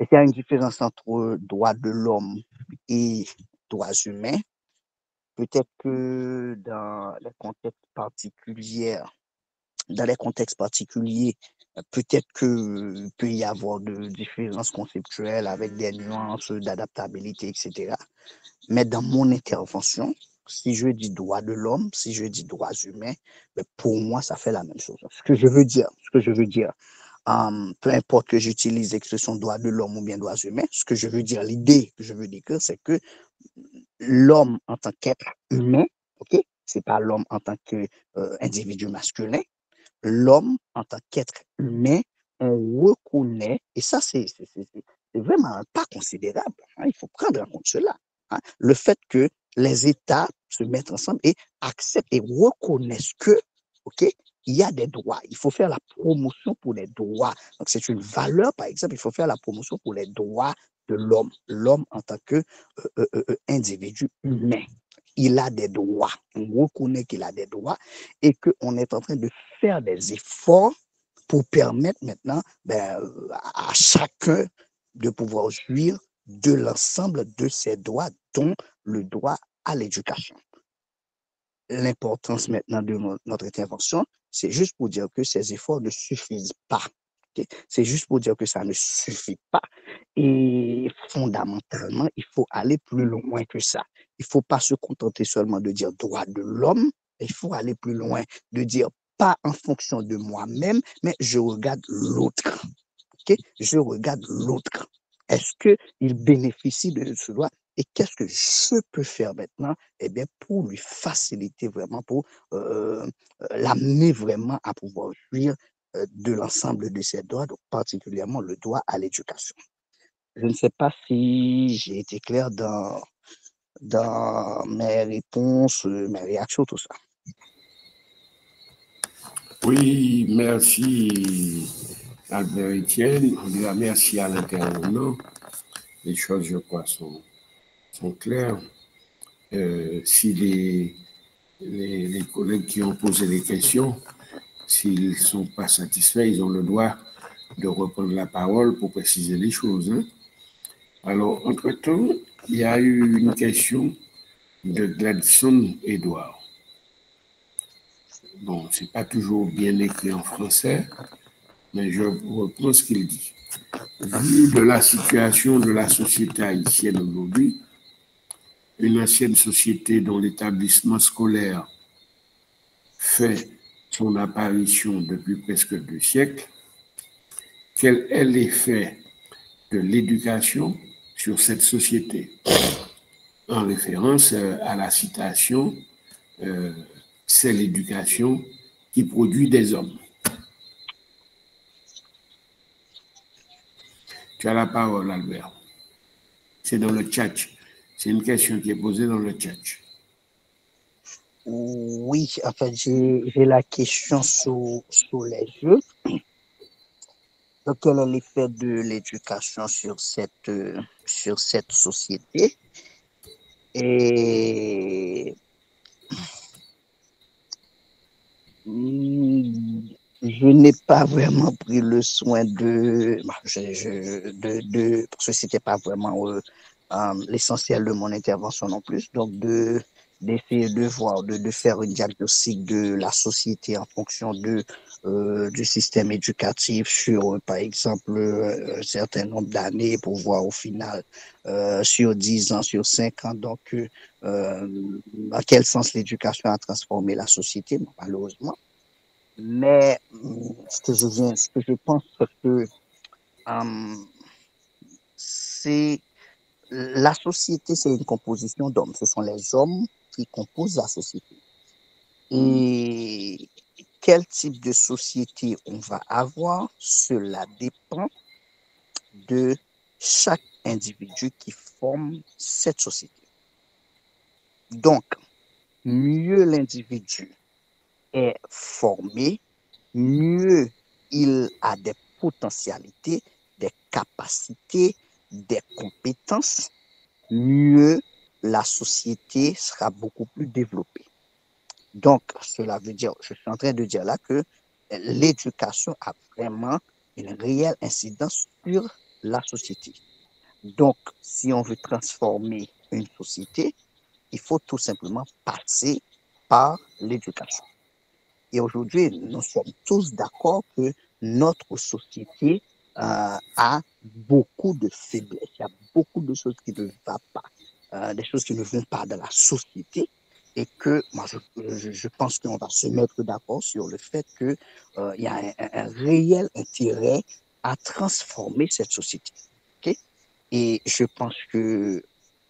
Et qu'il y a une différence entre droits de l'homme et droits humains. Peut-être que dans les contextes particuliers, peut-être qu'il peut y avoir de différences conceptuelles avec des nuances d'adaptabilité, etc. Mais dans mon intervention, si je dis droits de l'homme, si je dis droits humains, pour moi, ça fait la même chose. Ce que je veux dire, peu importe que j'utilise l'expression droits de l'homme ou bien droits humains, ce que je veux dire, l'idée que je veux décrire, c'est que l'homme en tant qu'être humain, ok, c'est pas l'homme en tant qu'individu masculin, l'homme en tant qu'être humain, on reconnaît, et ça c'est vraiment pas considérable, hein, il faut prendre en compte cela, hein, le fait que les États se mettent ensemble et acceptent et reconnaissent que, ok, il y a des droits, il faut faire la promotion pour les droits. Donc c'est une valeur, par exemple, il faut faire la promotion pour les droits de l'homme en tant qu'individu humain. Il a des droits, on reconnaît qu'il a des droits et qu'on est en train de faire des efforts pour permettre maintenant à chacun de pouvoir jouir de l'ensemble de ses droits, dont le droit à l'éducation. L'importance maintenant de notre intervention, c'est juste pour dire que ces efforts ne suffisent pas. Okay? C'est juste pour dire que ça ne suffit pas. Et fondamentalement, il faut aller plus loin que ça. Il ne faut pas se contenter seulement de dire droit de l'homme. Il faut aller plus loin, de dire pas en fonction de moi-même, mais je regarde l'autre. Okay? Je regarde l'autre. Est-ce qu'il bénéficie de ce droit? Et qu'est-ce que je peux faire maintenant, eh bien, pour lui faciliter vraiment, pour l'amener vraiment à pouvoir jouir de l'ensemble de ses droits, donc particulièrement le droit à l'éducation. Je ne sais pas si j'ai été clair dans mes réponses, mes réactions, tout ça. Oui, merci Albert Etienne. Merci à l'intervenant. Les choses, je crois, sont claires. Si les collègues qui ont posé les questions, s'ils ne sont pas satisfaits, ils ont le droit de reprendre la parole pour préciser les choses. Hein. Alors, entre-temps, il y a eu une question de Gladson Edouard. bon, c'est pas toujours bien écrit en français, mais je reprends ce qu'il dit. Vu de la situation de la société haïtienne aujourd'hui, une ancienne société dont l'établissement scolaire fait son apparition depuis presque 2 siècles, quel est l'effet de l'éducation sur cette société? En référence à la citation, c'est l'éducation qui produit des hommes. Tu as la parole, Albert. C'est dans le chat. C'est une question qui est posée dans le chat. Oui, en fait, j'ai la question sous les yeux. Donc, quel est l'effet de l'éducation sur cette société? Et je n'ai pas vraiment pris le soin parce que c'était pas vraiment l'essentiel de mon intervention non plus, donc d'essayer de voir, de faire un diagnostic de la société en fonction du système éducatif sur, par exemple, un certain nombre d'années pour voir au final, sur 10 ans, sur 5 ans, donc, dans quel sens l'éducation a transformé la société, malheureusement. Mais ce que je pense que c'est la société, c'est une composition d'hommes. Ce sont les hommes qui composent la société. Et quel type de société on va avoir, cela dépend de chaque individu qui forme cette société. Donc, mieux l'individu est formé, mieux il a des potentialités, des capacités, des compétences, mieux la société sera beaucoup plus développée. Donc, cela veut dire, je suis en train de dire là que l'éducation a vraiment une réelle incidence sur la société. Donc, si on veut transformer une société, il faut tout simplement passer par l'éducation. Et aujourd'hui, nous sommes tous d'accord que notre société a beaucoup de faiblesses. Il y a beaucoup de choses qui ne vont pas, des choses qui ne vont pas dans la société. Et que moi, je pense qu'on va se mettre d'accord sur le fait qu'il y a un réel intérêt à transformer cette société. Okay? Et je pense que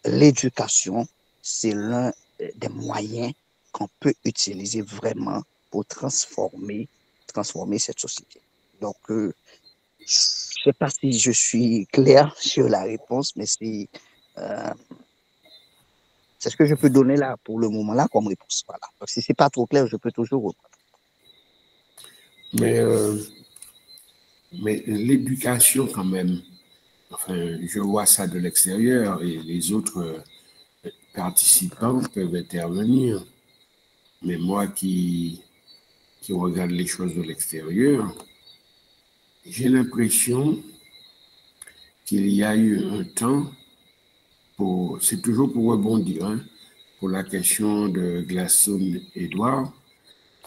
l'éducation, c'est l'un des moyens qu'on peut utiliser vraiment pour transformer cette société. Donc, je ne sais pas si je suis clair sur la réponse, mais c'est ce que je peux donner là pour le moment là comme réponse. Voilà. Donc, si ce n'est pas trop clair, je peux toujours reprendre. Mais l'éducation quand même, enfin, je vois ça de l'extérieur et les autres participants peuvent intervenir. Mais moi qui regarde les choses de l'extérieur, j'ai l'impression qu'il y a eu un temps, c'est toujours pour rebondir, hein, pour la question de Glasson Edouard,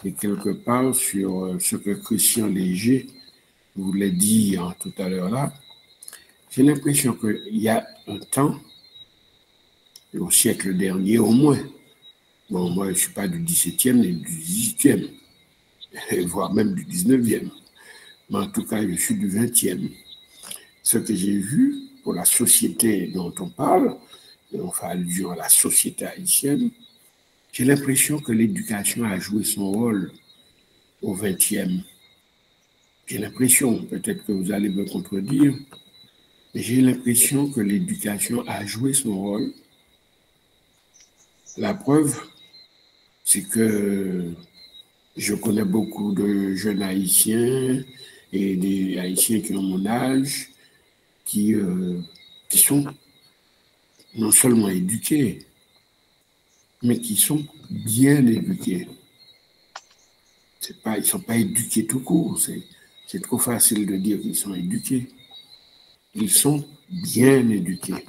et quelque part sur ce que Christian Léger voulait dire tout à l'heure là, j'ai l'impression qu'il y a un temps, au siècle dernier au moins, bon, moi je ne suis pas du 17e ni du 18e, voire même du 19e, mais en tout cas je suis du 20e. Ce que j'ai vu pour la société dont on parle, et on fait allusion à la société haïtienne, j'ai l'impression que l'éducation a joué son rôle au 20e. J'ai l'impression, peut-être que vous allez me contredire, mais j'ai l'impression que l'éducation a joué son rôle. La preuve, c'est que je connais beaucoup de jeunes haïtiens et des haïtiens qui ont mon âge, qui sont non seulement éduqués, mais qui sont bien éduqués. Ils ne sont pas éduqués tout court, c'est trop facile de dire qu'ils sont éduqués. Ils sont bien éduqués.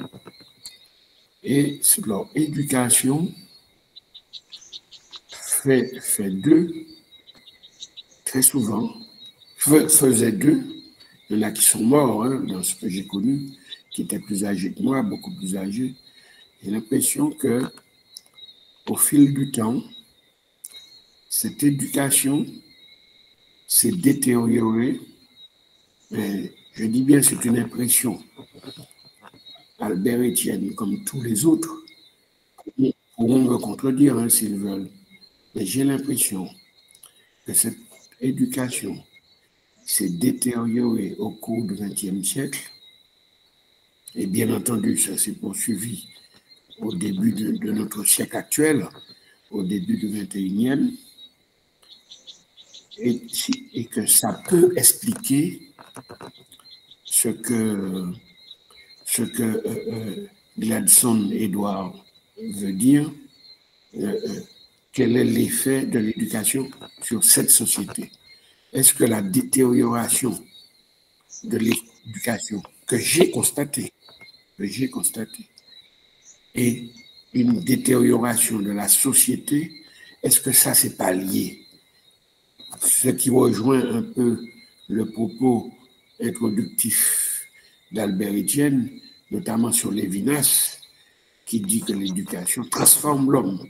Et leur éducation fait d'eux très souvent, faisaient d'eux. Il y en a qui sont morts, hein, dans ce que j'ai connu, qui étaient plus âgés que moi, beaucoup plus âgés. J'ai l'impression que, au fil du temps, cette éducation s'est détériorée. Mais je dis bien, c'est une impression. Albert Étienne, comme tous les autres, pourront me contredire hein, s'ils veulent. Mais j'ai l'impression que cette éducation s'est détériorée au cours du XXe siècle. Et bien entendu, ça s'est poursuivi au début de notre siècle actuel, au début du XXIe, et que ça peut expliquer ce que Gladstone Edward veut dire, quel est l'effet de l'éducation sur cette société. Est-ce que la détérioration de l'éducation que j'ai constatée, et une détérioration de la société, est-ce que ça, c'est pas lié? Ce qui rejoint un peu le propos introductif d'Albert Étienne, notamment sur Lévinas, qui dit que l'éducation transforme l'homme.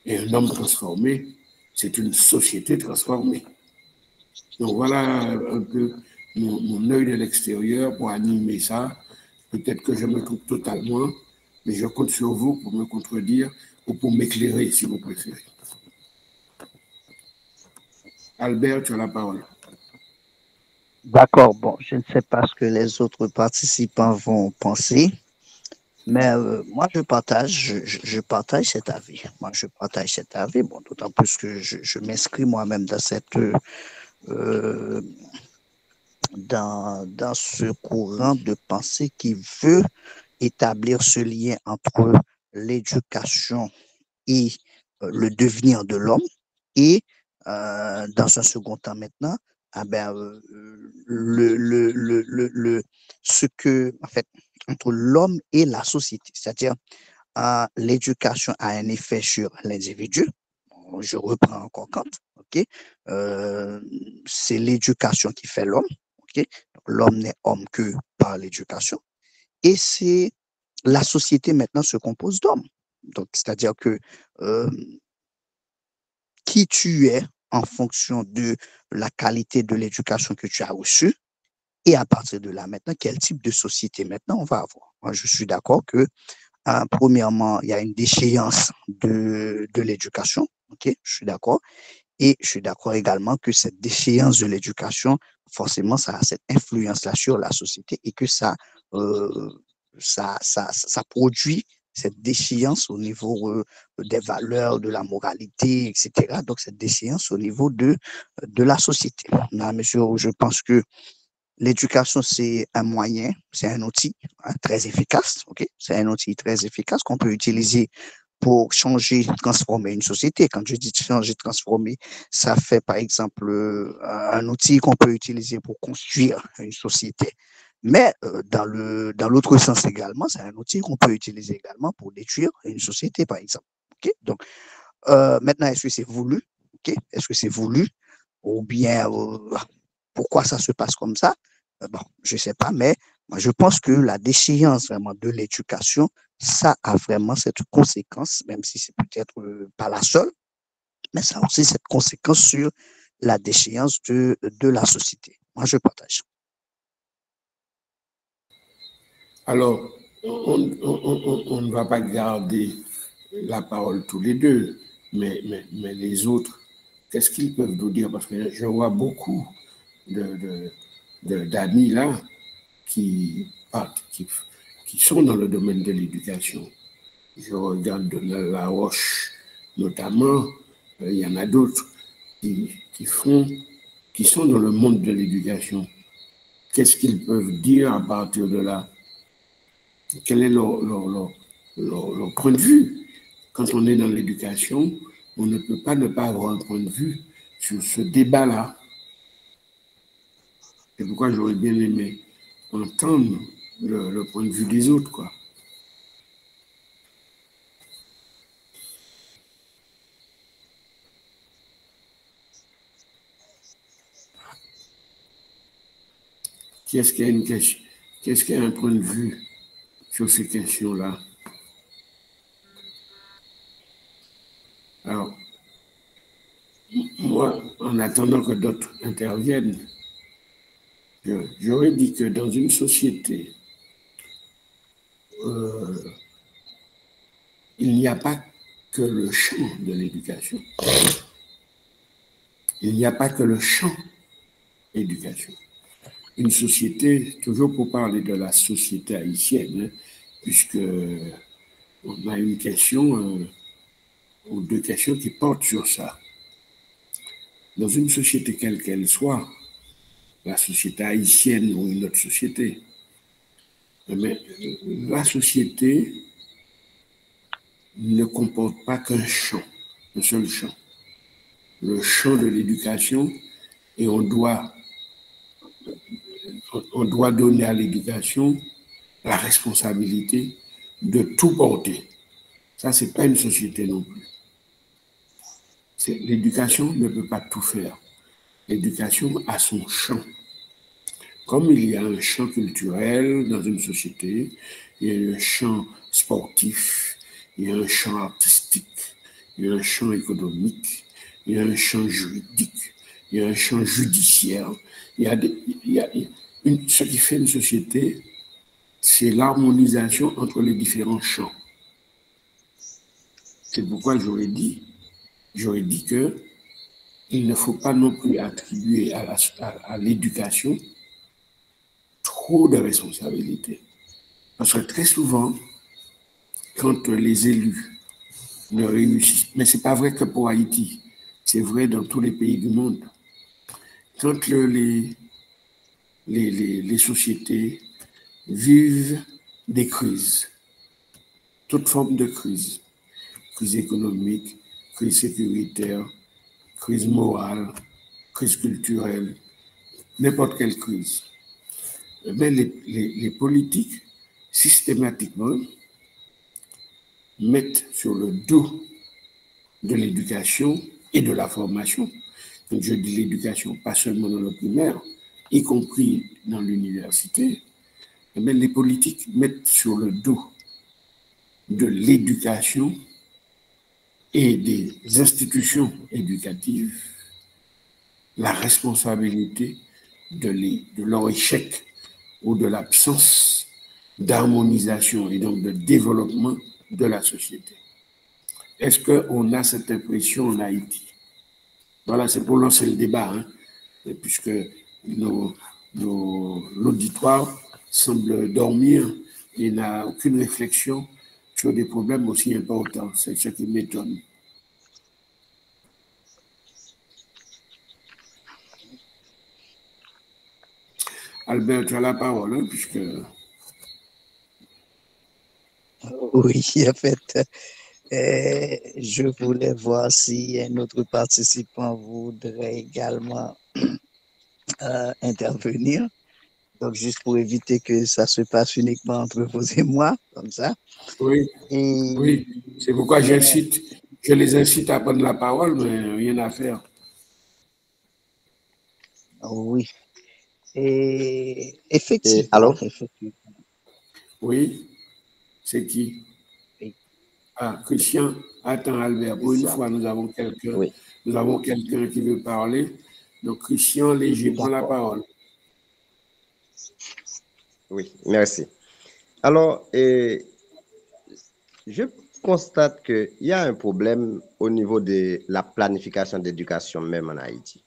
Et un homme transformé, c'est une société transformée. Donc voilà un peu mon œil de l'extérieur pour animer ça. Peut-être que je me trompe totalement, mais je compte sur vous pour me contredire ou pour m'éclairer, si vous préférez. Albert, tu as la parole. D'accord, bon, je ne sais pas ce que les autres participants vont penser, mais moi, je partage cet avis. Moi, je partage cet avis, bon, d'autant plus que je m'inscris moi-même euh, dans ce courant de pensée qui veut établir ce lien entre l'éducation et le devenir de l'homme. Et dans un second temps maintenant, ah ben, ce que, en fait, entre l'homme et la société, c'est-à-dire l'éducation a un effet sur l'individu. Je reprends encore Kant, ok? Euh, c'est l'éducation qui fait l'homme, ok? L'homme n'est homme que par l'éducation. Et c'est la société maintenant se compose d'hommes. Donc, c'est-à-dire que euh, qui tu es en fonction de la qualité de l'éducation que tu as reçue, et à partir de là, maintenant, quel type de société maintenant on va avoir. Moi, je suis d'accord que, premièrement, il y a une déchéance de l'éducation, ok, je suis d'accord, et je suis d'accord également que cette déchéance de l'éducation, forcément, ça a cette influence-là sur la société et que euh, ça produit cette déchéance au niveau des valeurs, de la moralité, etc. Donc, cette déchéance au niveau de la société. Dans la mesure où je pense que l'éducation, c'est un moyen, c'est un outil hein, très efficace, ok? C'est un outil très efficace qu'on peut utiliser pour changer, transformer une société. Quand je dis changer, transformer, ça fait par exemple un outil qu'on peut utiliser pour construire une société. Mais dans l'autre sens également, c'est un outil qu'on peut utiliser également pour détruire une société, par exemple. Okay? Donc, maintenant, est-ce que c'est voulu? Okay? Est-ce que c'est voulu? Ou bien, pourquoi ça se passe comme ça? Bon, je ne sais pas, mais moi, je pense que la déchéance vraiment de l'éducation, ça a vraiment cette conséquence, même si c'est peut-être pas la seule, mais ça a aussi cette conséquence sur la déchéance de la société. Moi, je partage. Alors, on ne va pas garder la parole tous les deux, mais les autres, qu'est-ce qu'ils peuvent nous dire? Parce que je vois beaucoup d'amis là qui, qui sont dans le domaine de l'éducation. Je regarde Donald Laroche notamment, il y en a d'autres qui sont dans le monde de l'éducation. Qu'est-ce qu'ils peuvent dire à partir de là? Quel est leur point de vue? Quand on est dans l'éducation, on ne peut pas ne pas avoir un point de vue sur ce débat-là. C'est pourquoi j'aurais bien aimé entendre le point de vue des autres, quoi. Qu'est-ce qu'il y a une question? Qu'est-ce qu'il y a un point de vue sur ces questions-là? Alors, moi, en attendant que d'autres interviennent, j'aurais dit que dans une société, il n'y a pas que le champ de l'éducation. Il n'y a pas que le champ d'éducation. Une société, toujours pour parler de la société haïtienne, hein, puisque on a une question ou deux questions qui portent sur ça. Dans une société quelle qu'elle soit, la société haïtienne ou une autre société, mais la société ne comporte pas qu'un champ, un seul champ. Le champ de l'éducation, et on doit donner à l'éducation la responsabilité de tout porter. Ça, c'est pas une société non plus. L'éducation ne peut pas tout faire. L'éducation a son champ. Comme il y a un champ culturel dans une société, il y a un champ sportif, il y a un champ artistique, il y a un champ économique, il y a un champ juridique, il y a un champ judiciaire. Ce qui fait une société, c'est l'harmonisation entre les différents champs. C'est pourquoi j'aurais dit que il ne faut pas non plus attribuer à l'éducation trop de responsabilités. Parce que très souvent, quand les élus ne réussissent, mais ce n'est pas vrai que pour Haïti, c'est vrai dans tous les pays du monde, quand les sociétés vivent des crises, toute forme de crise, crise économique, crise sécuritaire, crise morale, crise culturelle, n'importe quelle crise. Mais les politiques, systématiquement, mettent sur le dos de l'éducation et de la formation. Donc je dis l'éducation, pas seulement dans le primaire, y compris dans l'université, mais les politiques mettent sur le dos de l'éducation et des institutions éducatives la responsabilité de leur échec ou de l'absence d'harmonisation et donc de développement de la société. Est-ce qu'on a cette impression en Haïti? Voilà, c'est pour lancer le débat, hein, puisque l'auditoire semble dormir et n'a aucune réflexion sur des problèmes aussi importants. C'est ce qui m'étonne. Albert, tu as la parole, hein, puisque... Oui, en fait, je voulais voir si un autre participant voudrait également intervenir. Donc, juste pour éviter que ça se passe uniquement entre vous et moi, comme ça. Oui, Et... oui. C'est pourquoi je les incite à prendre la parole, mais rien à faire. Oui. Et effectivement. Allô? Oui, c'est qui? Oui. Ah, Christian, attends Albert, pour une fois, nous avons quelqu'un qui veut parler. Donc, Christian Léger, prends la parole. Oui, merci. Alors, je constate qu'il y a un problème au niveau de la planification d'éducation même en Haïti.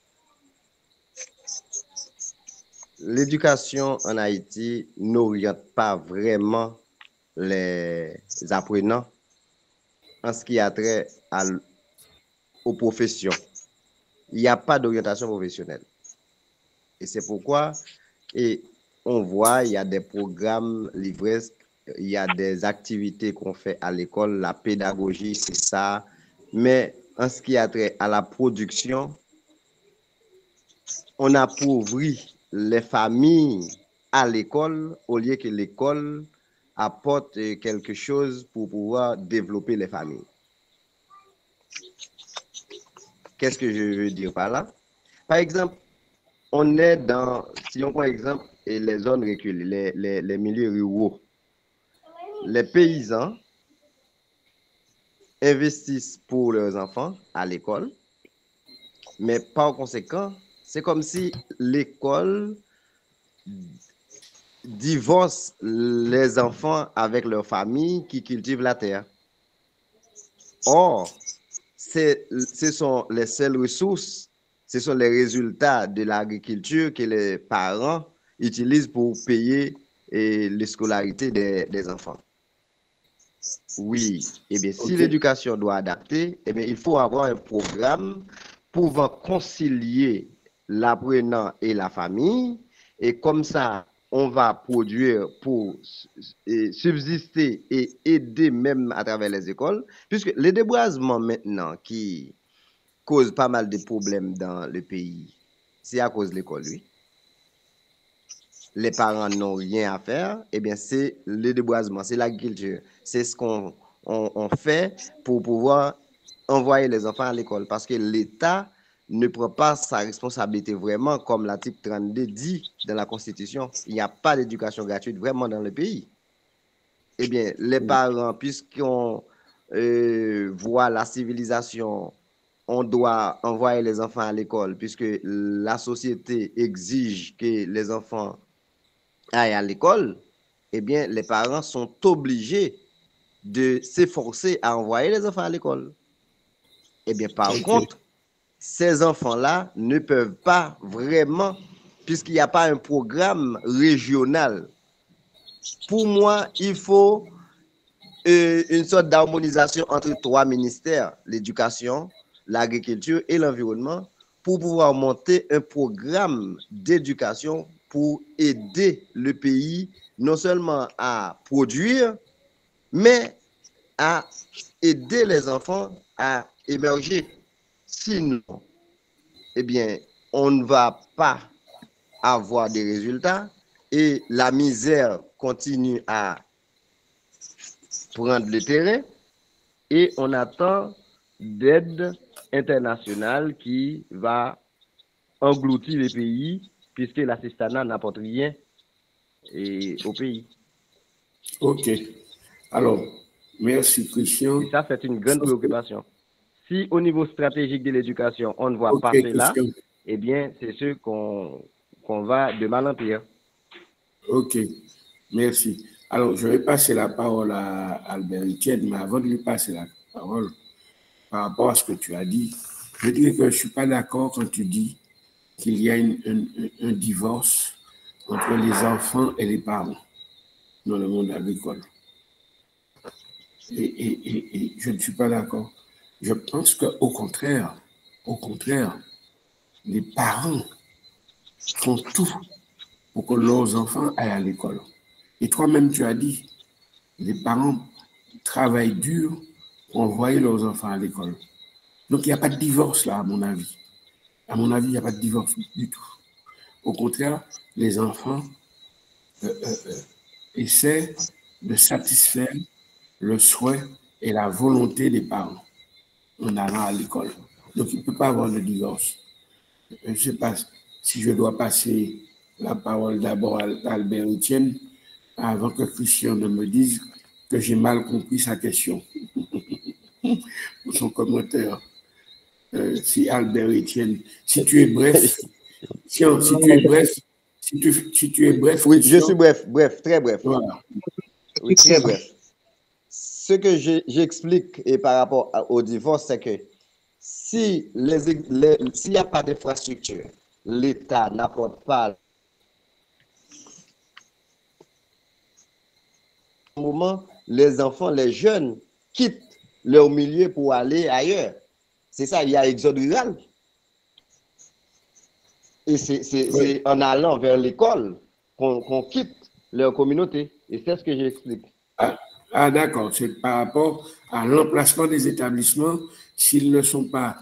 L'éducation en Haïti n'oriente pas vraiment les apprenants en ce qui a trait aux professions. Il n'y a pas d'orientation professionnelle. Et c'est pourquoi on voit, il y a des programmes livresques, il y a des activités qu'on fait à l'école, la pédagogie, c'est ça. Mais en ce qui a trait à la production, on appauvrit les familles à l'école au lieu que l'école apporte quelque chose pour pouvoir développer les familles. Qu'est-ce que je veux dire par là? Par exemple, si on prend exemple, et les zones reculées, les milieux ruraux. Les paysans investissent pour leurs enfants à l'école, mais par conséquent, c'est comme si l'école divorce les enfants avec leur famille qui cultivent la terre. Or, ce sont les seules ressources, ce sont les résultats de l'agriculture que les parents utilisent pour payer les scolarités des enfants. Oui, eh bien, si l'éducation doit adapter, eh bien, il faut avoir un programme pouvant concilier l'apprenant et la famille, et comme ça, on va produire pour subsister et aider même à travers les écoles, puisque le déboisement maintenant qui cause pas mal de problèmes dans le pays, c'est à cause de l'école, oui. Les parents n'ont rien à faire, eh bien, c'est le déboisement, c'est l'agriculture. C'est ce qu'on fait pour pouvoir envoyer les enfants à l'école, parce que l'État ne prend pas sa responsabilité vraiment, comme l'article 32 dit dans la Constitution. Il n'y a pas d'éducation gratuite vraiment dans le pays. Eh bien, les parents, puisqu'on voit la civilisation, on doit envoyer les enfants à l'école, puisque la société exige que les enfants aillent à l'école, eh bien, les parents sont obligés de s'efforcer à envoyer les enfants à l'école. Eh bien, par contre, ces enfants-là ne peuvent pas vraiment, puisqu'il n'y a pas un programme régional. Pour moi, il faut une sorte d'harmonisation entre trois ministères, l'éducation, l'agriculture et l'environnement, pour pouvoir monter un programme d'éducation pour aider le pays non seulement à produire, mais à aider les enfants à émerger. Sinon, eh bien, on ne va pas avoir des résultats et la misère continue à prendre le terrain et on attend d'aide internationale qui va engloutir les pays puisque l'assistanat n'apporte rien au pays. Ok. Alors, merci Christian. Et ça, c'est une grande préoccupation. Si au niveau stratégique de l'éducation, on ne voit pas cela, eh bien, c'est ce qu'on va de mal en pire. Ok, merci. Alors, je vais passer la parole à Albert Etienne, mais avant de lui passer la parole, par rapport à ce que tu as dit, je dirais que je ne suis pas d'accord quand tu dis qu'il y a un divorce entre les enfants et les parents dans le monde agricole. Et je ne suis pas d'accord. Je pense qu'au contraire, les parents font tout pour que leurs enfants aillent à l'école. Et toi-même, tu as dit, les parents travaillent dur pour envoyer leurs enfants à l'école. Donc, il n'y a pas de divorce là, à mon avis. À mon avis, il n'y a pas de divorce du tout. Au contraire, les enfants essaient de satisfaire le souhait et la volonté des parents en allant à l'école. Donc, il ne peut pas avoir de divorce. Je ne sais pas si je dois passer la parole d'abord à Albert Etienne avant que Christian ne me dise que j'ai mal compris sa question ou son commentaire. Si Albert Etienne, si tu es bref, si tu es bref, si tu es bref. Oui, Christian, je suis bref, très bref. Voilà. Oui, très bref. Ce que j'explique et par rapport au divorce, c'est que si s'il n'y a pas d'infrastructure, l'État n'apporte pas au moment, les enfants, les jeunes quittent leur milieu pour aller ailleurs. C'est ça, il y a exode rural. Et c'est en allant vers l'école qu'on quitte leur communauté. Et c'est ce que j'explique. Ah d'accord, c'est par rapport à l'emplacement des établissements, s'ils ne sont pas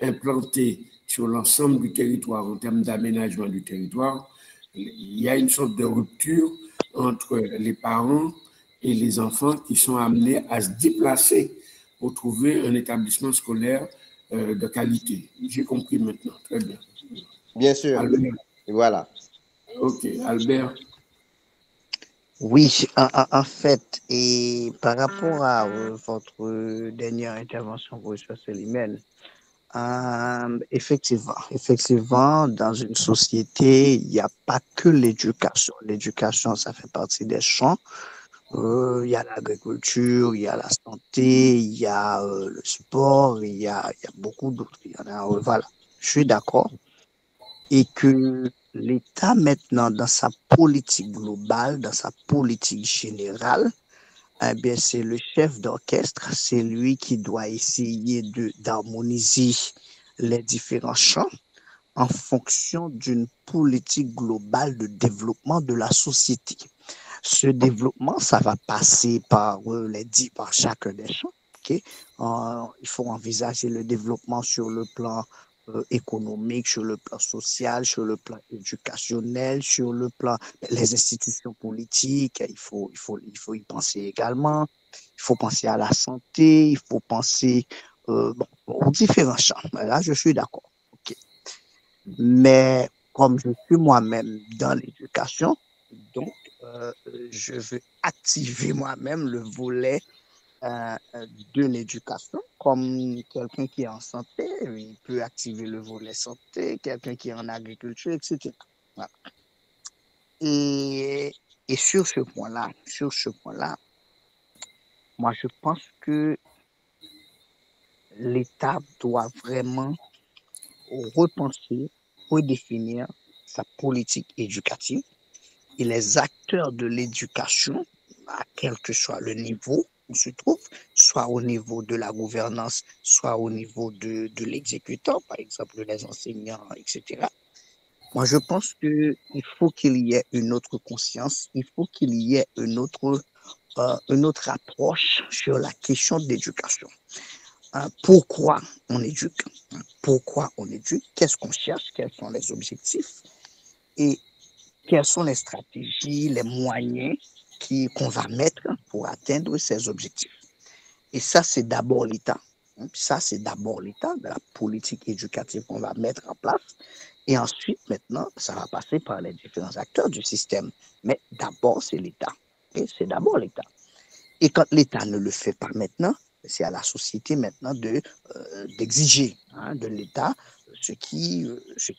implantés sur l'ensemble du territoire en termes d'aménagement du territoire, il y a une sorte de rupture entre les parents et les enfants qui sont amenés à se déplacer pour trouver un établissement scolaire de qualité. J'ai compris maintenant, très bien. Bien sûr, voilà. Ok, Albert. Oui, en fait, et par rapport à votre dernière intervention, professeur Célimène, effectivement, dans une société, il n'y a pas que l'éducation. L'éducation, ça fait partie des champs. Il y a l'agriculture, il y a la santé, il y a le sport, il y a beaucoup d'autres. Il y en a, voilà, je suis d'accord. Et que l'État, maintenant, dans sa politique globale, dans sa politique générale, eh bien, c'est le chef d'orchestre, c'est lui qui doit essayer d'harmoniser les différents champs en fonction d'une politique globale de développement de la société. Ce développement, ça va passer par par chacun des champs. Okay? Il faut envisager le développement sur le plan économique, sur le plan social, sur le plan éducationnel, sur le plan des institutions politiques. Il faut y penser également. Il faut penser à la santé, il faut penser aux différents champs. Là, je suis d'accord. Okay. Mais comme je suis moi-même dans l'éducation, donc je veux activer moi-même le volet de l'éducation. Comme quelqu'un qui est en santé, il peut activer le volet santé, quelqu'un qui est en agriculture, etc. Voilà. Et, et sur ce point-là, moi je pense que l'État doit vraiment repenser, redéfinir sa politique éducative et les acteurs de l'éducation, à quel que soit le niveau où se trouve, soit au niveau de la gouvernance, soit au niveau de l'exécutant, par exemple les enseignants, etc. Moi, je pense qu'il faut qu'il y ait une autre conscience, il faut qu'il y ait une autre approche sur la question de l'éducation. Pourquoi on éduque? Pourquoi on éduque? Qu'est-ce qu'on cherche? Quels sont les objectifs? Et quelles sont les stratégies, les moyens qu'on va mettre pour atteindre ces objectifs. Et ça, c'est d'abord l'État. Ça, c'est d'abord l'État, de la politique éducative qu'on va mettre en place. Et ensuite, maintenant, ça va passer par les différents acteurs du système. Mais d'abord, c'est l'État. Et c'est d'abord l'État. Et quand l'État ne le fait pas maintenant, c'est à la société maintenant d'exiger de l'État ce qui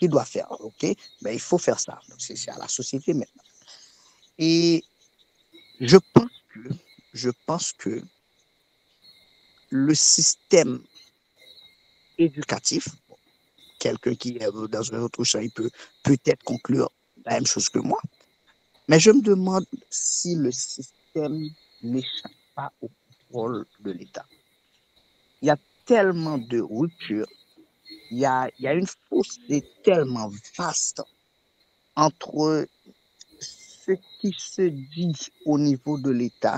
doit faire. OK? Mais il faut faire ça. Donc, c'est à la société maintenant. Et je pense que le système éducatif, quelqu'un qui est dans un autre champ, il peut peut-être conclure la même chose que moi, mais je me demande si le système n'échappe pas au contrôle de l'État. Il y a tellement de ruptures, il y a une fossé tellement vaste entre ce qui se dit au niveau de l'État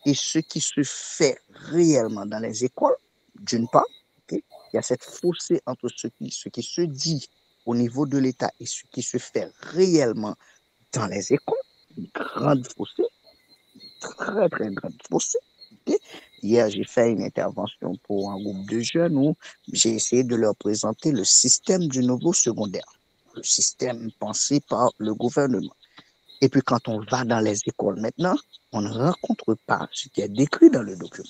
et ce qui se fait réellement dans les écoles, d'une part. Okay? Il y a cette fossé entre ce qui se dit au niveau de l'État et ce qui se fait réellement dans les écoles. Une grande fossé, très, très grande fossé. Okay? Hier, j'ai fait une intervention pour un groupe de jeunes où j'ai essayé de leur présenter le système du nouveau secondaire, le système pensé par le gouvernement. Et puis, quand on va dans les écoles maintenant, on ne rencontre pas ce qui est décrit dans le document.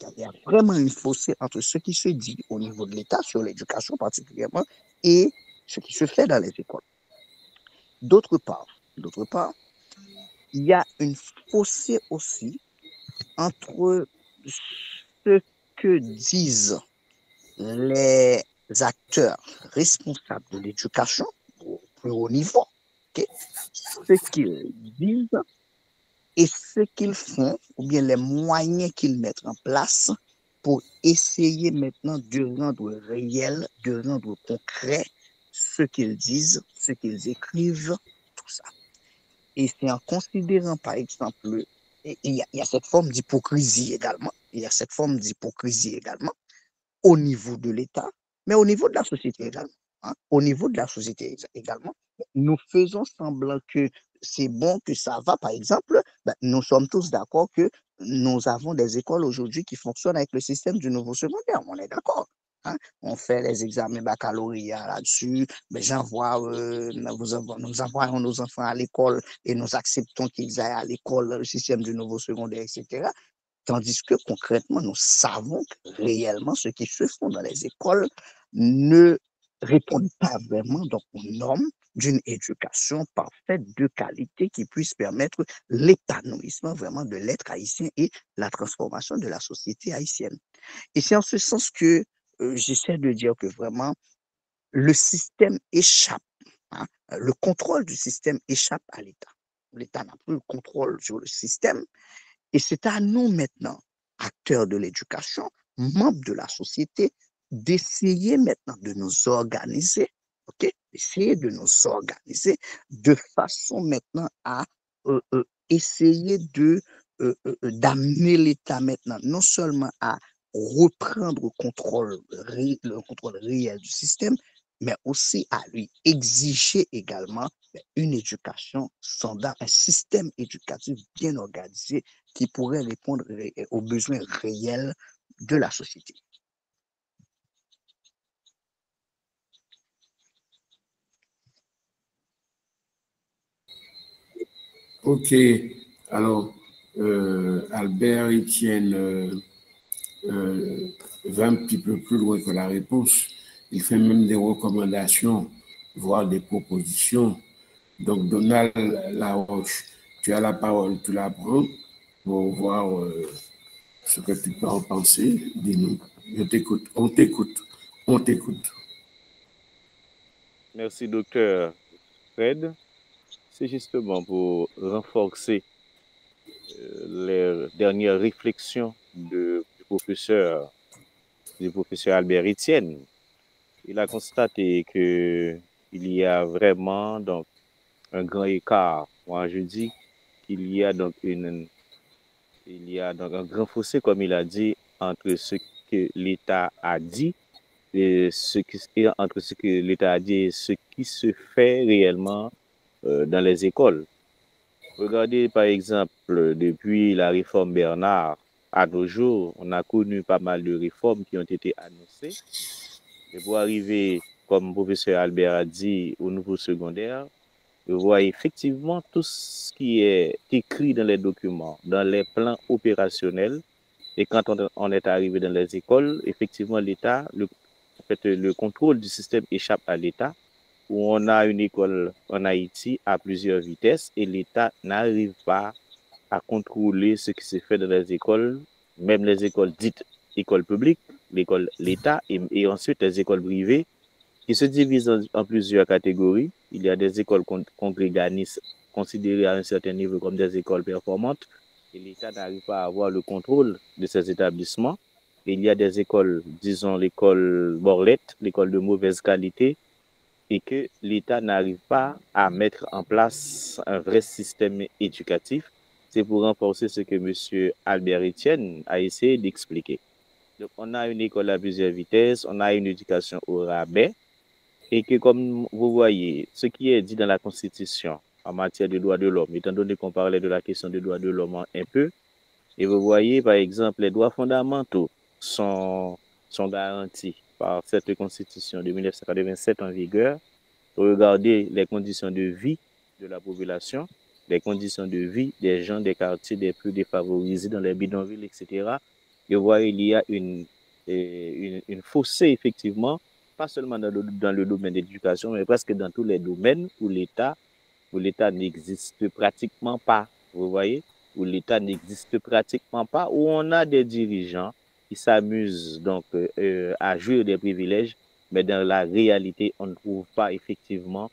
Il y a vraiment une fossé entre ce qui se dit au niveau de l'État, sur l'éducation particulièrement, et ce qui se fait dans les écoles. D'autre part, il y a une fossé aussi entre ce que disent les acteurs responsables de l'éducation au plus haut niveau, okay? Ce qu'ils disent et ce qu'ils font, ou bien les moyens qu'ils mettent en place pour essayer maintenant de rendre réel, de rendre concret ce qu'ils disent, ce qu'ils écrivent, tout ça. Et c'est en considérant, par exemple, il y a cette forme d'hypocrisie également, au niveau de l'État, mais au niveau de la société également. Au niveau de la société également, nous faisons semblant que c'est bon, que ça va. Par exemple, nous sommes tous d'accord que nous avons des écoles aujourd'hui qui fonctionnent avec le système du nouveau secondaire. On est d'accord. Hein? On fait les examens baccalauréat là-dessus, mais nous envoyons nos enfants à l'école et nous acceptons qu'ils aillent à l'école, le système du nouveau secondaire, etc. Tandis que concrètement, nous savons que réellement ce qui se fait dans les écoles ne répondent pas vraiment donc, aux normes d'une éducation parfaite de qualité qui puisse permettre l'épanouissement vraiment de l'être haïtien et la transformation de la société haïtienne. Et c'est en ce sens que j'essaie de dire que vraiment le système échappe, hein, le contrôle du système échappe à l'État. L'État n'a plus le contrôle sur le système et c'est à nous maintenant, acteurs de l'éducation, membres de la société, d'essayer maintenant de nous organiser, ok, d'essayer de nous organiser de façon maintenant à essayer d'amener l'État maintenant non seulement à reprendre le contrôle réel du système, mais aussi à lui exiger également une éducation standard, un système éducatif bien organisé qui pourrait répondre aux besoins réels de la société. Ok, alors Albert Etienne va un petit peu plus loin que la réponse. Il fait même des recommandations, voire des propositions. Donc Donald Laroche, tu as la parole, tu la prends pour voir ce que tu peux en penser. Dis-nous, je t'écoute, on t'écoute, on t'écoute. Merci, docteur Fred. C'est justement pour renforcer les dernières réflexions du professeur Albert Etienne. Il a constaté qu'il y a vraiment donc un grand écart. Moi, je dis qu'il y a donc un grand fossé, comme il a dit, entre ce que l'État a dit et entre ce que l'État a dit et ce qui se fait réellement dans les écoles. Regardez par exemple, depuis la réforme Bernard à nos jours, on a connu pas mal de réformes qui ont été annoncées. Et pour arriver, comme le professeur Albert a dit, au niveau secondaire, je vois effectivement tout ce qui est écrit dans les documents, dans les plans opérationnels. Et quand on est arrivé dans les écoles, effectivement, l'État, le contrôle du système échappe à l'État, où on a une école en Haïti à plusieurs vitesses et l'État n'arrive pas à contrôler ce qui se fait dans les écoles, même les écoles dites écoles publiques, l'État et ensuite les écoles privées qui se divisent en plusieurs catégories. Il y a des écoles congréganistes considérées à un certain niveau comme des écoles performantes et l'État n'arrive pas à avoir le contrôle de ces établissements. Et il y a des écoles, disons l'école Borlette, l'école de mauvaise qualité, et que l'État n'arrive pas à mettre en place un vrai système éducatif. C'est pour renforcer ce que M. Albert Etienne a essayé d'expliquer. Donc, on a une école à plusieurs vitesses, on a une éducation au rabais, et que comme vous voyez, ce qui est dit dans la Constitution en matière de droits de l'homme, étant donné qu'on parlait de la question des droits de l'homme un peu, et vous voyez, par exemple, les droits fondamentaux sont garantis par cette Constitution de 1987 en vigueur. Regardez les conditions de vie de la population, les conditions de vie des gens des quartiers les plus défavorisés dans les bidonvilles, etc. Et vous voyez, il y a une fossée, effectivement, pas seulement dans le domaine de l'éducation, mais presque dans tous les domaines où l'État n'existe pratiquement pas. Vous voyez, où l'État n'existe pratiquement pas, où on a des dirigeants qui s'amusent donc à jouir des privilèges, mais dans la réalité, on ne trouve pas effectivement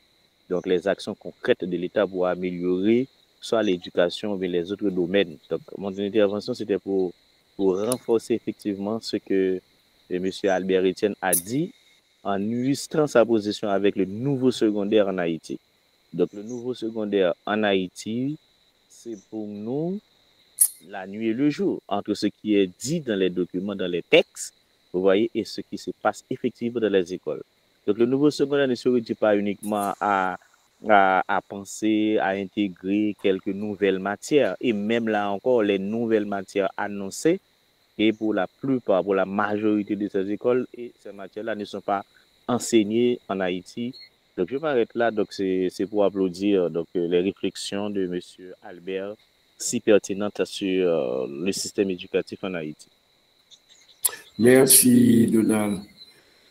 donc les actions concrètes de l'État pour améliorer soit l'éducation ou les autres domaines. Donc, mon intervention, c'était pour renforcer effectivement ce que M. Albert Etienne a dit en illustrant sa position avec le nouveau secondaire en Haïti. Donc, le nouveau secondaire en Haïti, c'est pour nous la nuit et le jour, entre ce qui est dit dans les documents, dans les textes, vous voyez, et ce qui se passe effectivement dans les écoles. Donc, le nouveau secondaire ne se réduit pas uniquement à penser, à intégrer quelques nouvelles matières. Et même là encore, les nouvelles matières annoncées, et pour la plupart, pour la majorité de ces écoles, et ces matières-là ne sont pas enseignées en Haïti. Donc, je vais m'arrêter là. Donc, c'est pour applaudir donc, les réflexions de M. Albert, si pertinentes sur le système éducatif en Haïti. Merci, Donald.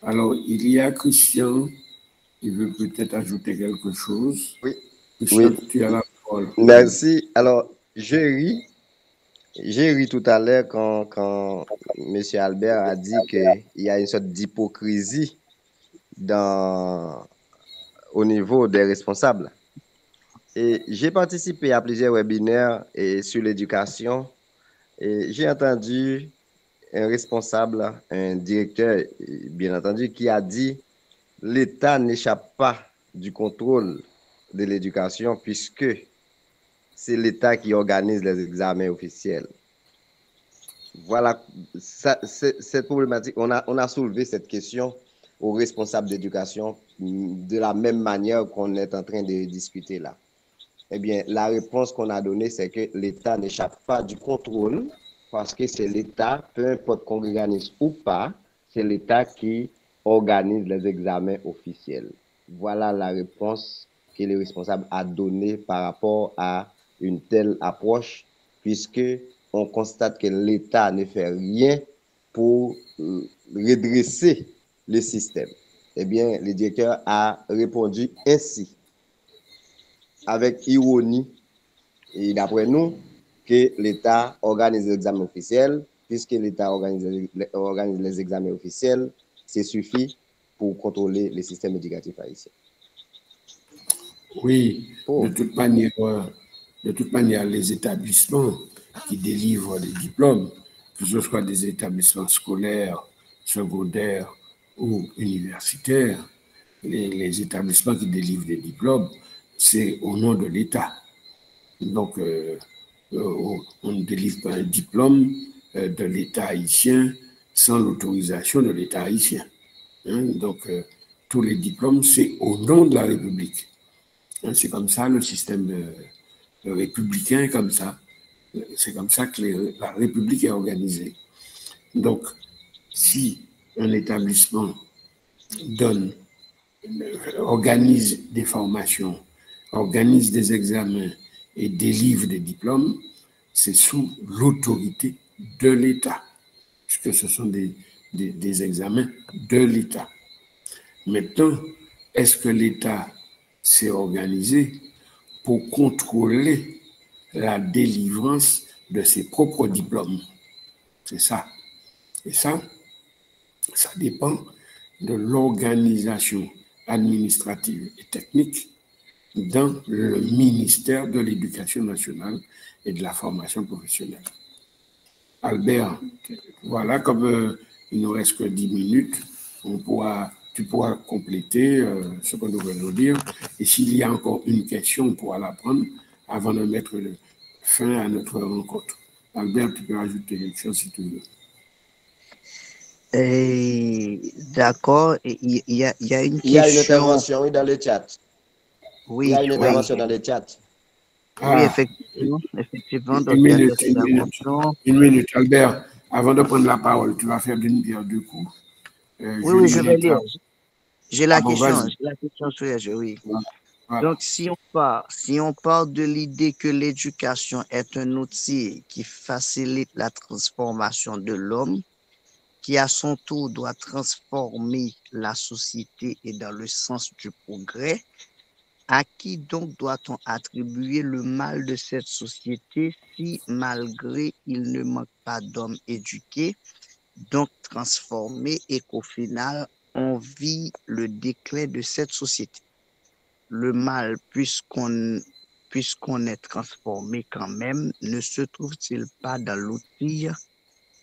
Alors, il y a Christian qui veut peut-être ajouter quelque chose. Oui. Christian, Oui. tu as la parole. Merci. Alors, j'ai ri tout à l'heure quand M. Albert a dit qu'il y a une sorte d'hypocrisie au niveau des responsables. Et j'ai participé à plusieurs webinaires sur l'éducation et j'ai entendu un responsable, un directeur, bien entendu, qui a dit l'État n'échappe pas du contrôle de l'éducation puisque c'est l'État qui organise les examens officiels. Voilà, cette problématique, on a soulevé cette question aux responsables d'éducation de la même manière qu'on est en train de discuter là. Eh bien, la réponse qu'on a donnée, c'est que l'État n'échappe pas du contrôle parce que c'est l'État, peu importe qu'on organise ou pas, c'est l'État qui organise les examens officiels. Voilà la réponse que le responsable a donnée par rapport à une telle approche, puisque on constate que l'État ne fait rien pour redresser le système. Eh bien, le directeur a répondu ainsi, avec ironie, et d'après nous, que l'État organise les examens officiels, puisque l'État organise les examens officiels, c'est suffit pour contrôler le système éducatif haïtien. Oui, de toute manière, les établissements qui délivrent des diplômes, que ce soit des établissements scolaires, secondaires ou universitaires, les établissements qui délivrent des diplômes, c'est au nom de l'État. Donc, on ne délivre pas un diplôme de l'État haïtien sans l'autorisation de l'État haïtien. Donc, tous les diplômes, c'est au nom de la République. C'est comme ça le système républicain, comme ça. C'est comme ça que la République est organisée. Donc, si un établissement organise des formations, organise des examens et délivre des diplômes, c'est sous l'autorité de l'État, puisque ce sont des examens de l'État. Maintenant, est-ce que l'État s'est organisé pour contrôler la délivrance de ses propres diplômes? C'est ça. Et ça dépend de l'organisation administrative et technique dans le ministère de l'Éducation nationale et de la formation professionnelle. Albert, voilà, comme il ne nous reste que 10 minutes, tu pourras compléter ce que nous venons de dire. Et s'il y a encore une question, on pourra la prendre avant de mettre fin à notre rencontre. Albert, tu peux ajouter quelque chose si tu veux. D'accord, il y a une question. Il y a une intervention, oui, dans le chat. Oui, il y a une intervention dans le chat. Oui, effectivement. Donc, Une minute, Albert. Avant de prendre la parole, tu vas faire d'une pierre deux coups. Oui, je vais lire. J'ai la question. J'ai la question sur les jeux, oui. Voilà. Donc, si on part de l'idée que l'éducation est un outil qui facilite la transformation de l'homme, qui à son tour doit transformer la société et dans le sens du progrès, à qui donc doit-on attribuer le mal de cette société si, malgré il ne manque pas d'hommes éduqués, donc transformés, et qu'au final, on vit le déclin de cette société? Le mal, puisqu'on est transformé quand même, ne se trouve-t-il pas dans l'outil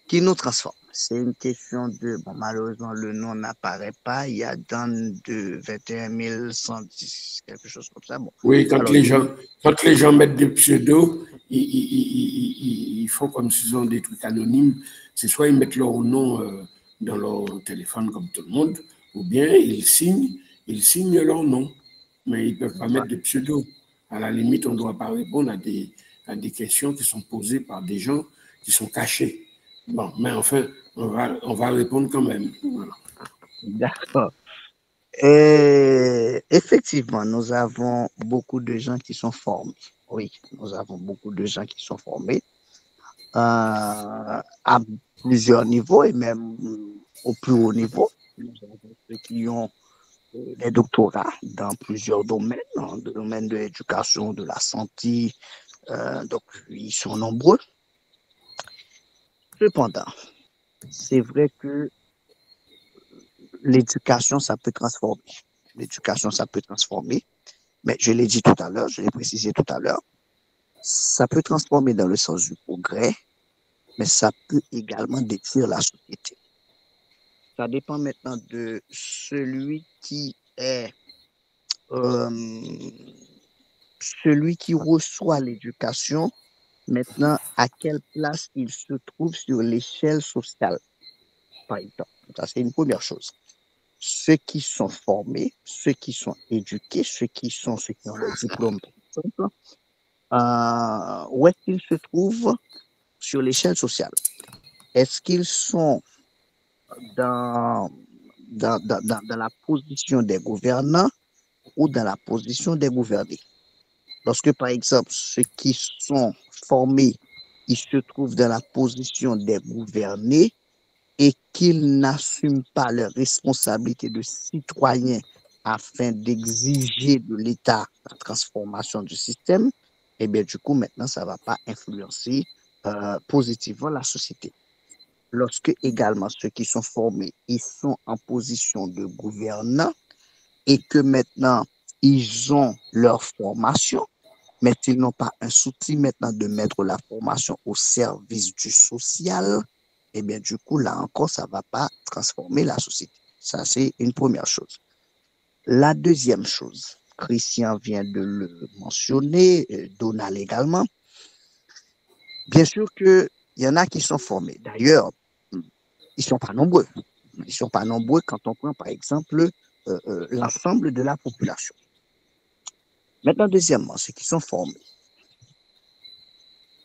qui nous transforme? C'est une question de, bon, malheureusement, le nom n'apparaît pas. Il y a Dan de 21 110, quelque chose comme ça. Bon. Oui, quand les gens mettent des pseudos, ils font comme s'ils ont des trucs anonymes. C'est soit ils mettent leur nom dans leur téléphone comme tout le monde, ou bien ils signent leur nom. Mais ils ne peuvent pas mettre de pseudo. À la limite, on ne doit pas répondre à des questions qui sont posées par des gens qui sont cachés. Bon, mais enfin, on va répondre quand même. Voilà. D'accord. Et effectivement, nous avons beaucoup de gens qui sont formés. Oui, nous avons beaucoup de gens qui sont formés à plusieurs niveaux et même au plus haut niveau. Nous avons ceux qui ont des doctorats dans plusieurs domaines, dans le domaine de l'éducation, de la santé. Donc, ils sont nombreux. Cependant, c'est vrai que l'éducation, ça peut transformer. L'éducation, ça peut transformer. Mais je l'ai dit tout à l'heure, je l'ai précisé tout à l'heure, ça peut transformer dans le sens du progrès, mais ça peut également détruire la société. Ça dépend maintenant de euh, celui qui reçoit l'éducation, maintenant à quelle place il se trouve sur l'échelle sociale, par exemple. Ça, c'est une première chose. Ceux qui sont formés, ceux qui sont éduqués, ceux qui ont le diplôme, par exemple, où est-ce qu'ils se trouvent sur l'échelle sociale? Est-ce qu'ils sont dans, dans la position des gouvernants ou dans la position des gouvernés? Lorsque, par exemple, ceux qui sont formés, ils se trouvent dans la position des gouvernés et qu'ils n'assument pas leur responsabilité de citoyens afin d'exiger de l'État la transformation du système, eh bien, du coup, maintenant, ça ne va pas influencer positivement la société. Lorsque également ceux qui sont formés, ils sont en position de gouvernants et que maintenant, ils ont leur formation, mais ils n'ont pas un souci maintenant de mettre la formation au service du social, eh bien, du coup, là encore, ça ne va pas transformer la société. Ça, c'est une première chose. La deuxième chose, Christian vient de le mentionner, Donald également. Bien sûr qu'il y en a qui sont formés. D'ailleurs, ils ne sont pas nombreux. Ils ne sont pas nombreux quand on prend, par exemple, l'ensemble de la population. Maintenant, deuxièmement, ceux qui sont formés.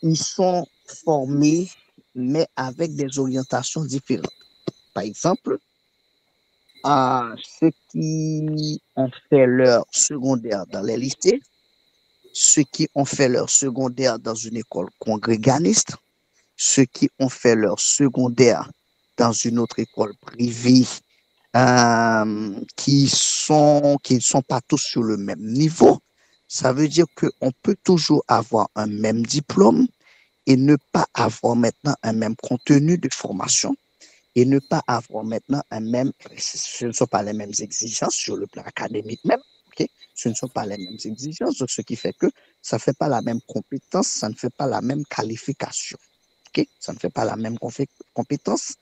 Ils sont formés, mais avec des orientations différentes. Par exemple, à ceux qui ont fait leur secondaire dans les lycées, ceux qui ont fait leur secondaire dans une école congréganiste, ceux qui ont fait leur secondaire dans une autre école privée, qui ne sont pas tous sur le même niveau. Ça veut dire qu'on peut toujours avoir un même diplôme et ne pas avoir maintenant un même contenu de formation et ne pas avoir maintenant ce ne sont pas les mêmes exigences sur le plan académique même, okay? Ce ne sont pas les mêmes exigences, donc ce qui fait que ça ne fait pas la même compétence, ça ne fait pas la même qualification, okay? Ça ne fait pas la même compétence,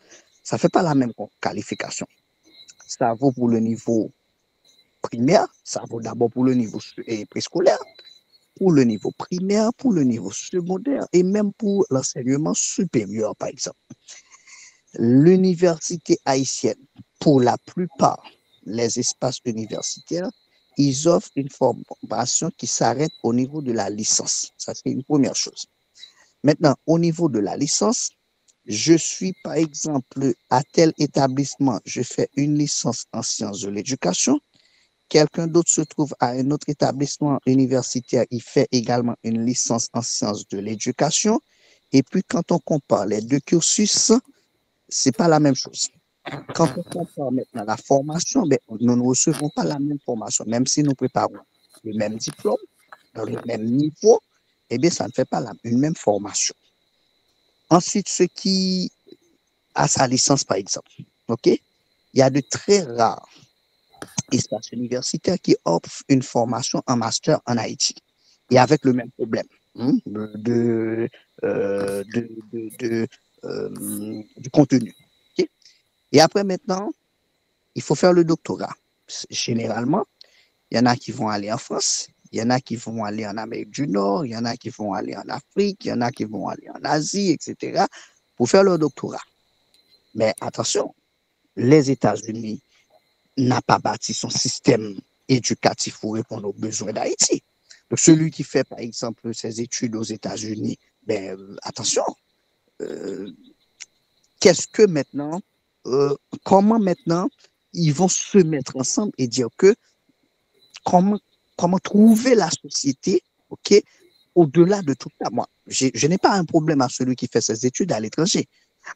ça ne fait pas la même qualification. Ça vaut pour le niveau primaire, ça vaut d'abord pour le niveau préscolaire, pour le niveau primaire, pour le niveau secondaire et même pour l'enseignement supérieur, par exemple. L'université haïtienne, pour la plupart, les espaces universitaires, ils offrent une formation qui s'arrête au niveau de la licence. Ça, c'est une première chose. Maintenant, au niveau de la licence, je suis, par exemple, à tel établissement, je fais une licence en sciences de l'éducation. Quelqu'un d'autre se trouve à un autre établissement universitaire, il fait également une licence en sciences de l'éducation. Et puis, quand on compare les deux cursus, c'est pas la même chose. Quand on compare maintenant la formation, ben, nous ne recevons pas la même formation, même si nous préparons le même diplôme, dans le même niveau, eh bien, ça ne fait pas une même formation. Ensuite, ce qui a sa licence, par exemple, ok, il y a de très rares espaces universitaires qui offrent une formation en master en Haïti, et avec le même problème du contenu. Okay? Et après, maintenant, il faut faire le doctorat. Généralement, il y en a qui vont aller en France, il y en a qui vont aller en Amérique du Nord, il y en a qui vont aller en Afrique, il y en a qui vont aller en Asie, etc., pour faire leur doctorat. Mais attention, les États-Unis n'ont pas bâti son système éducatif pour répondre aux besoins d'Haïti. Donc, celui qui fait, par exemple, ses études aux États-Unis, ben, attention, qu'est-ce que maintenant, comment maintenant ils vont se mettre ensemble et dire que comment trouver la société, ok, au-delà de tout ça. Moi, je n'ai pas un problème à celui qui fait ses études à l'étranger,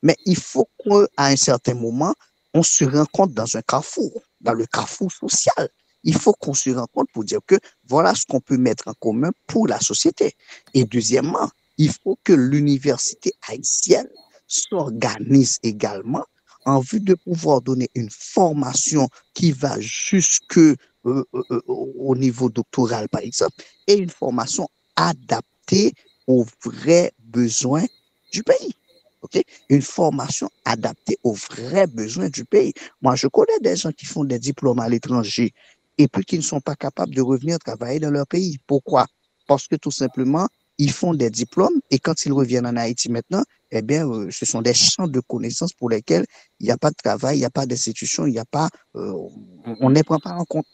mais il faut qu'à un certain moment, on se rencontre dans un carrefour, dans le carrefour social. Il faut qu'on se rencontre pour dire que voilà ce qu'on peut mettre en commun pour la société. Et deuxièmement, il faut que l'université haïtienne s'organise également en vue de pouvoir donner une formation qui va jusque au niveau doctoral, par exemple, et une formation adaptée aux vrais besoins du pays. Okay? Une formation adaptée aux vrais besoins du pays. Moi, je connais des gens qui font des diplômes à l'étranger et puis qui ne sont pas capables de revenir travailler dans leur pays. Pourquoi? Parce que tout simplement, ils font des diplômes et quand ils reviennent en Haïti maintenant, eh bien, ce sont des champs de connaissances pour lesquels il n'y a pas de travail, il n'y a pas d'institution, il n'y a pas, on ne les prend pas en compte.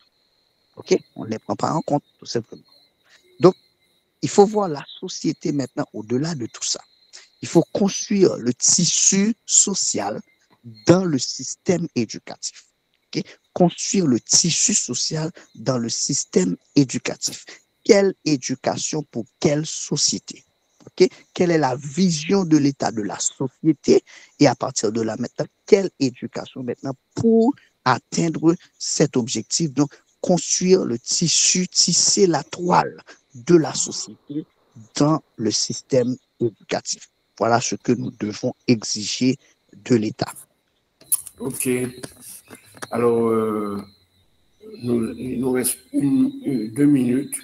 OK? On ne les prend pas en compte, tout simplement. Donc, il faut voir la société maintenant au-delà de tout ça. Il faut construire le tissu social dans le système éducatif. Okay? Construire le tissu social dans le système éducatif. Quelle éducation pour quelle société? Okay? Quelle est la vision de l'état de la société? Et à partir de là, maintenant, quelle éducation maintenant pour atteindre cet objectif? Donc, construire le tissu, tisser la toile de la société dans le système éducatif. Voilà ce que nous devons exiger de l'État. OK. Alors, il nous reste 2 minutes.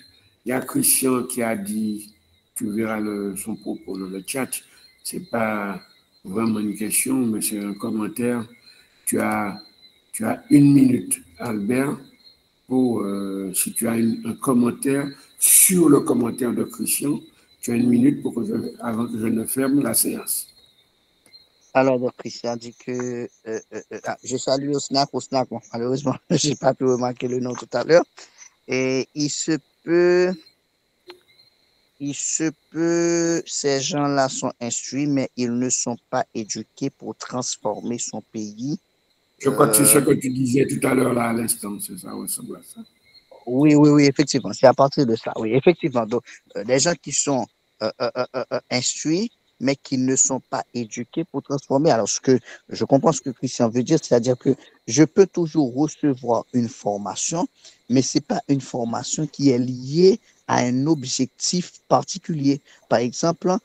Il y a Christian qui a dit, tu verras son propos dans le chat, ce n'est pas vraiment une question, mais c'est un commentaire. Tu as 1 minute, Albert, pour, si tu as un commentaire sur le commentaire de Christian, tu as 1 minute pour avant que je ne ferme la séance. Alors, donc, Christian dit que je salue au snack. Bon, malheureusement, je n'ai pas pu remarquer le nom tout à l'heure. Et il se peut, ces gens-là sont instruits, mais ils ne sont pas éduqués pour transformer son pays. Je crois que c'est ce que tu disais tout à l'heure là à l'instant, c'est ça, ressemble à ça. Oui, effectivement, c'est à partir de ça. Oui, effectivement. Donc, des gens qui sont instruits, mais qui ne sont pas éduqués pour transformer. Alors, je comprends ce que Christian veut dire, c'est-à-dire que je peux toujours recevoir une formation, mais c'est pas une formation qui est liée à un objectif particulier. Par exemple,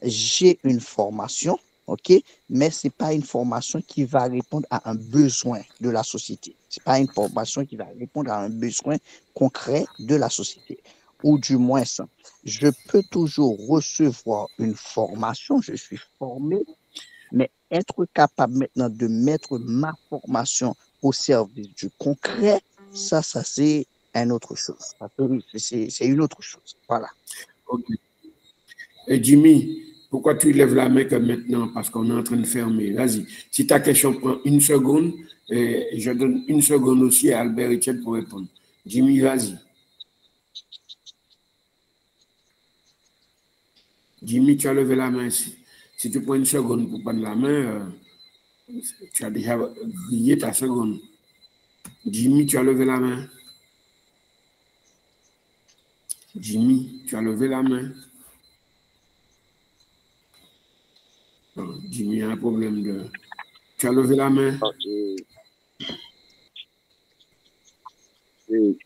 j'ai une formation, OK, mais c'est pas une formation qui va répondre à un besoin de la société. C'est pas une formation qui va répondre à un besoin concret de la société. Ou du moins, je peux toujours recevoir une formation, je suis formé, mais être capable maintenant de mettre ma formation au service du concret, ça c'est une autre chose. C'est une autre chose. Voilà. OK. Et Jimmy, pourquoi tu lèves la main que maintenant? Parce qu'on est en train de fermer. Vas-y. Si ta question prend 1 seconde, et je donne 1 seconde aussi à Albert Etienne pour répondre. Jimmy, vas-y. Jimmy, tu as levé la main ici. Si tu prends 1 seconde pour prendre la main, tu as déjà grillé ta seconde. Jimmy, tu as levé la main. Jimmy, tu as levé la main. Non, Jimmy a un problème de... Tu as levé la main. Oui.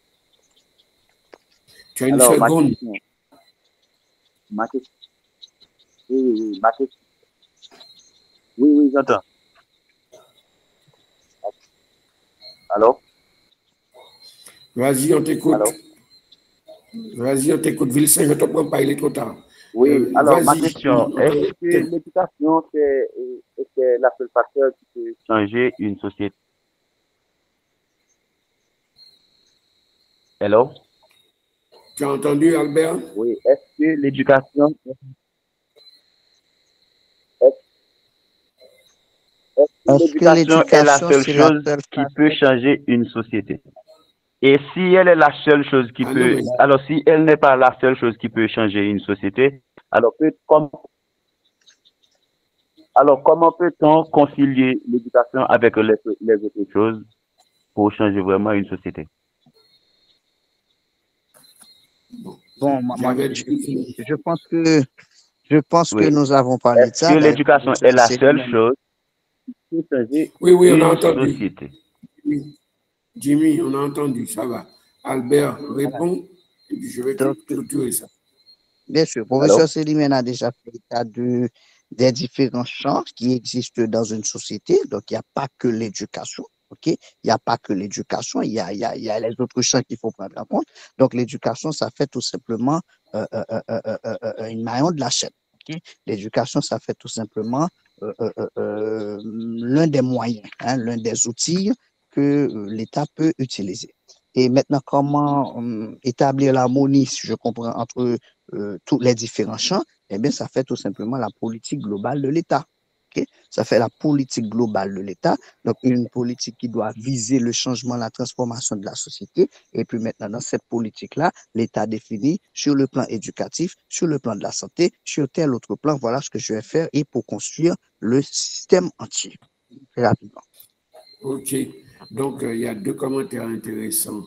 Tu as 1 seconde. Ma question. Oui, ma question. Oui, j'entends. Allô? Vas-y, on t'écoute. Vas-y, on t'écoute. Vilsain, je ne te prends pas, il est trop tard. Oui, alors ma question, est-ce que l'éducation, c'est la seule facteur qui peut changer une société? Hello? Tu as entendu, Albert? Oui, est-ce que l'éducation... Est-ce que l'éducation est la seule chose qui peut changer une société? Et si elle est la seule chose qui peut... Non, alors, si elle n'est pas la seule chose qui peut changer une société, alors comme... Alors, comment peut-on concilier l'éducation avec les autres choses pour changer vraiment une société? Bon, je pense que Oui. nous avons parlé de Est-ce ça. que l'éducation est la seule chose qui peut changer Oui, on a une entendu. société? Jimmy, on a entendu, ça va. Albert répond, et puis je vais clôturer ça. Bien sûr, professeur Célimène a déjà fait l'état des différents champs qui existent dans une société. Donc, il n'y a pas que l'éducation. OK? Il n'y a pas que l'éducation, il y a les autres champs qu'il faut prendre en compte. Donc, l'éducation, ça fait tout simplement une maillon de la chaîne. OK? L'éducation, ça fait tout simplement l'un des moyens, hein, l'un des outils que l'État peut utiliser. Et maintenant, comment établir l'harmonie, si je comprends, entre tous les différents champs? Eh bien, ça fait tout simplement la politique globale de l'État. Okay? Ça fait la politique globale de l'État, donc une politique qui doit viser le changement, la transformation de la société. Et puis maintenant, dans cette politique-là, l'État définit sur le plan éducatif, sur le plan de la santé, sur tel autre plan, voilà ce que je vais faire et pour construire le système entier. Très rapidement. OK. Donc, il y a 2 commentaires intéressants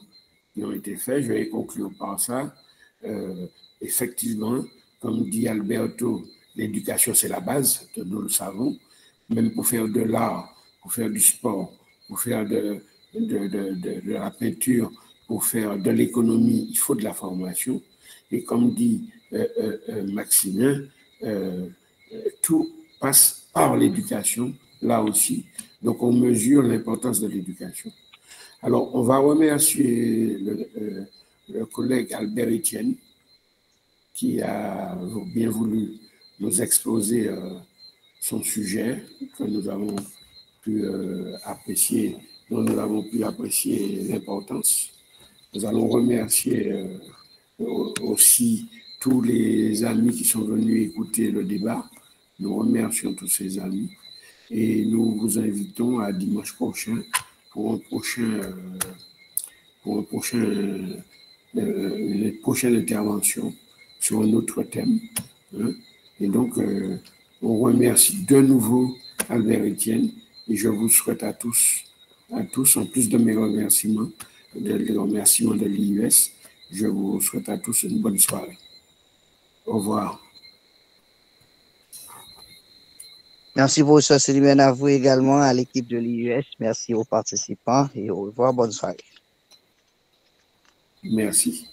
qui ont été faits. Je vais conclure par ça. Effectivement, comme dit Alberto, l'éducation, c'est la base, nous le savons. Même pour faire de l'art, pour faire du sport, pour faire de la peinture, pour faire de l'économie, il faut de la formation. Et comme dit Maximin, tout passe par l'éducation, là aussi. Donc, on mesure l'importance de l'éducation. Alors, on va remercier le collègue Albert Etienne qui a bien voulu nous exposer son sujet que nous avons pu apprécier, dont nous avons pu apprécier l'importance. Nous allons remercier aussi tous les amis qui sont venus écouter le débat. Nous remercions tous ces amis. Et nous vous invitons à dimanche prochain pour une prochaine intervention sur un autre thème. Hein. Et donc, on remercie de nouveau Albert Etienne et je vous souhaite à tous, en plus de mes remerciements, des remerciements de l'IUS, je vous souhaite à tous une bonne soirée. Au revoir. Merci, professeur Célimène, à vous également, à l'équipe de l'IUS. Merci aux participants et au revoir. Bonne soirée. Merci.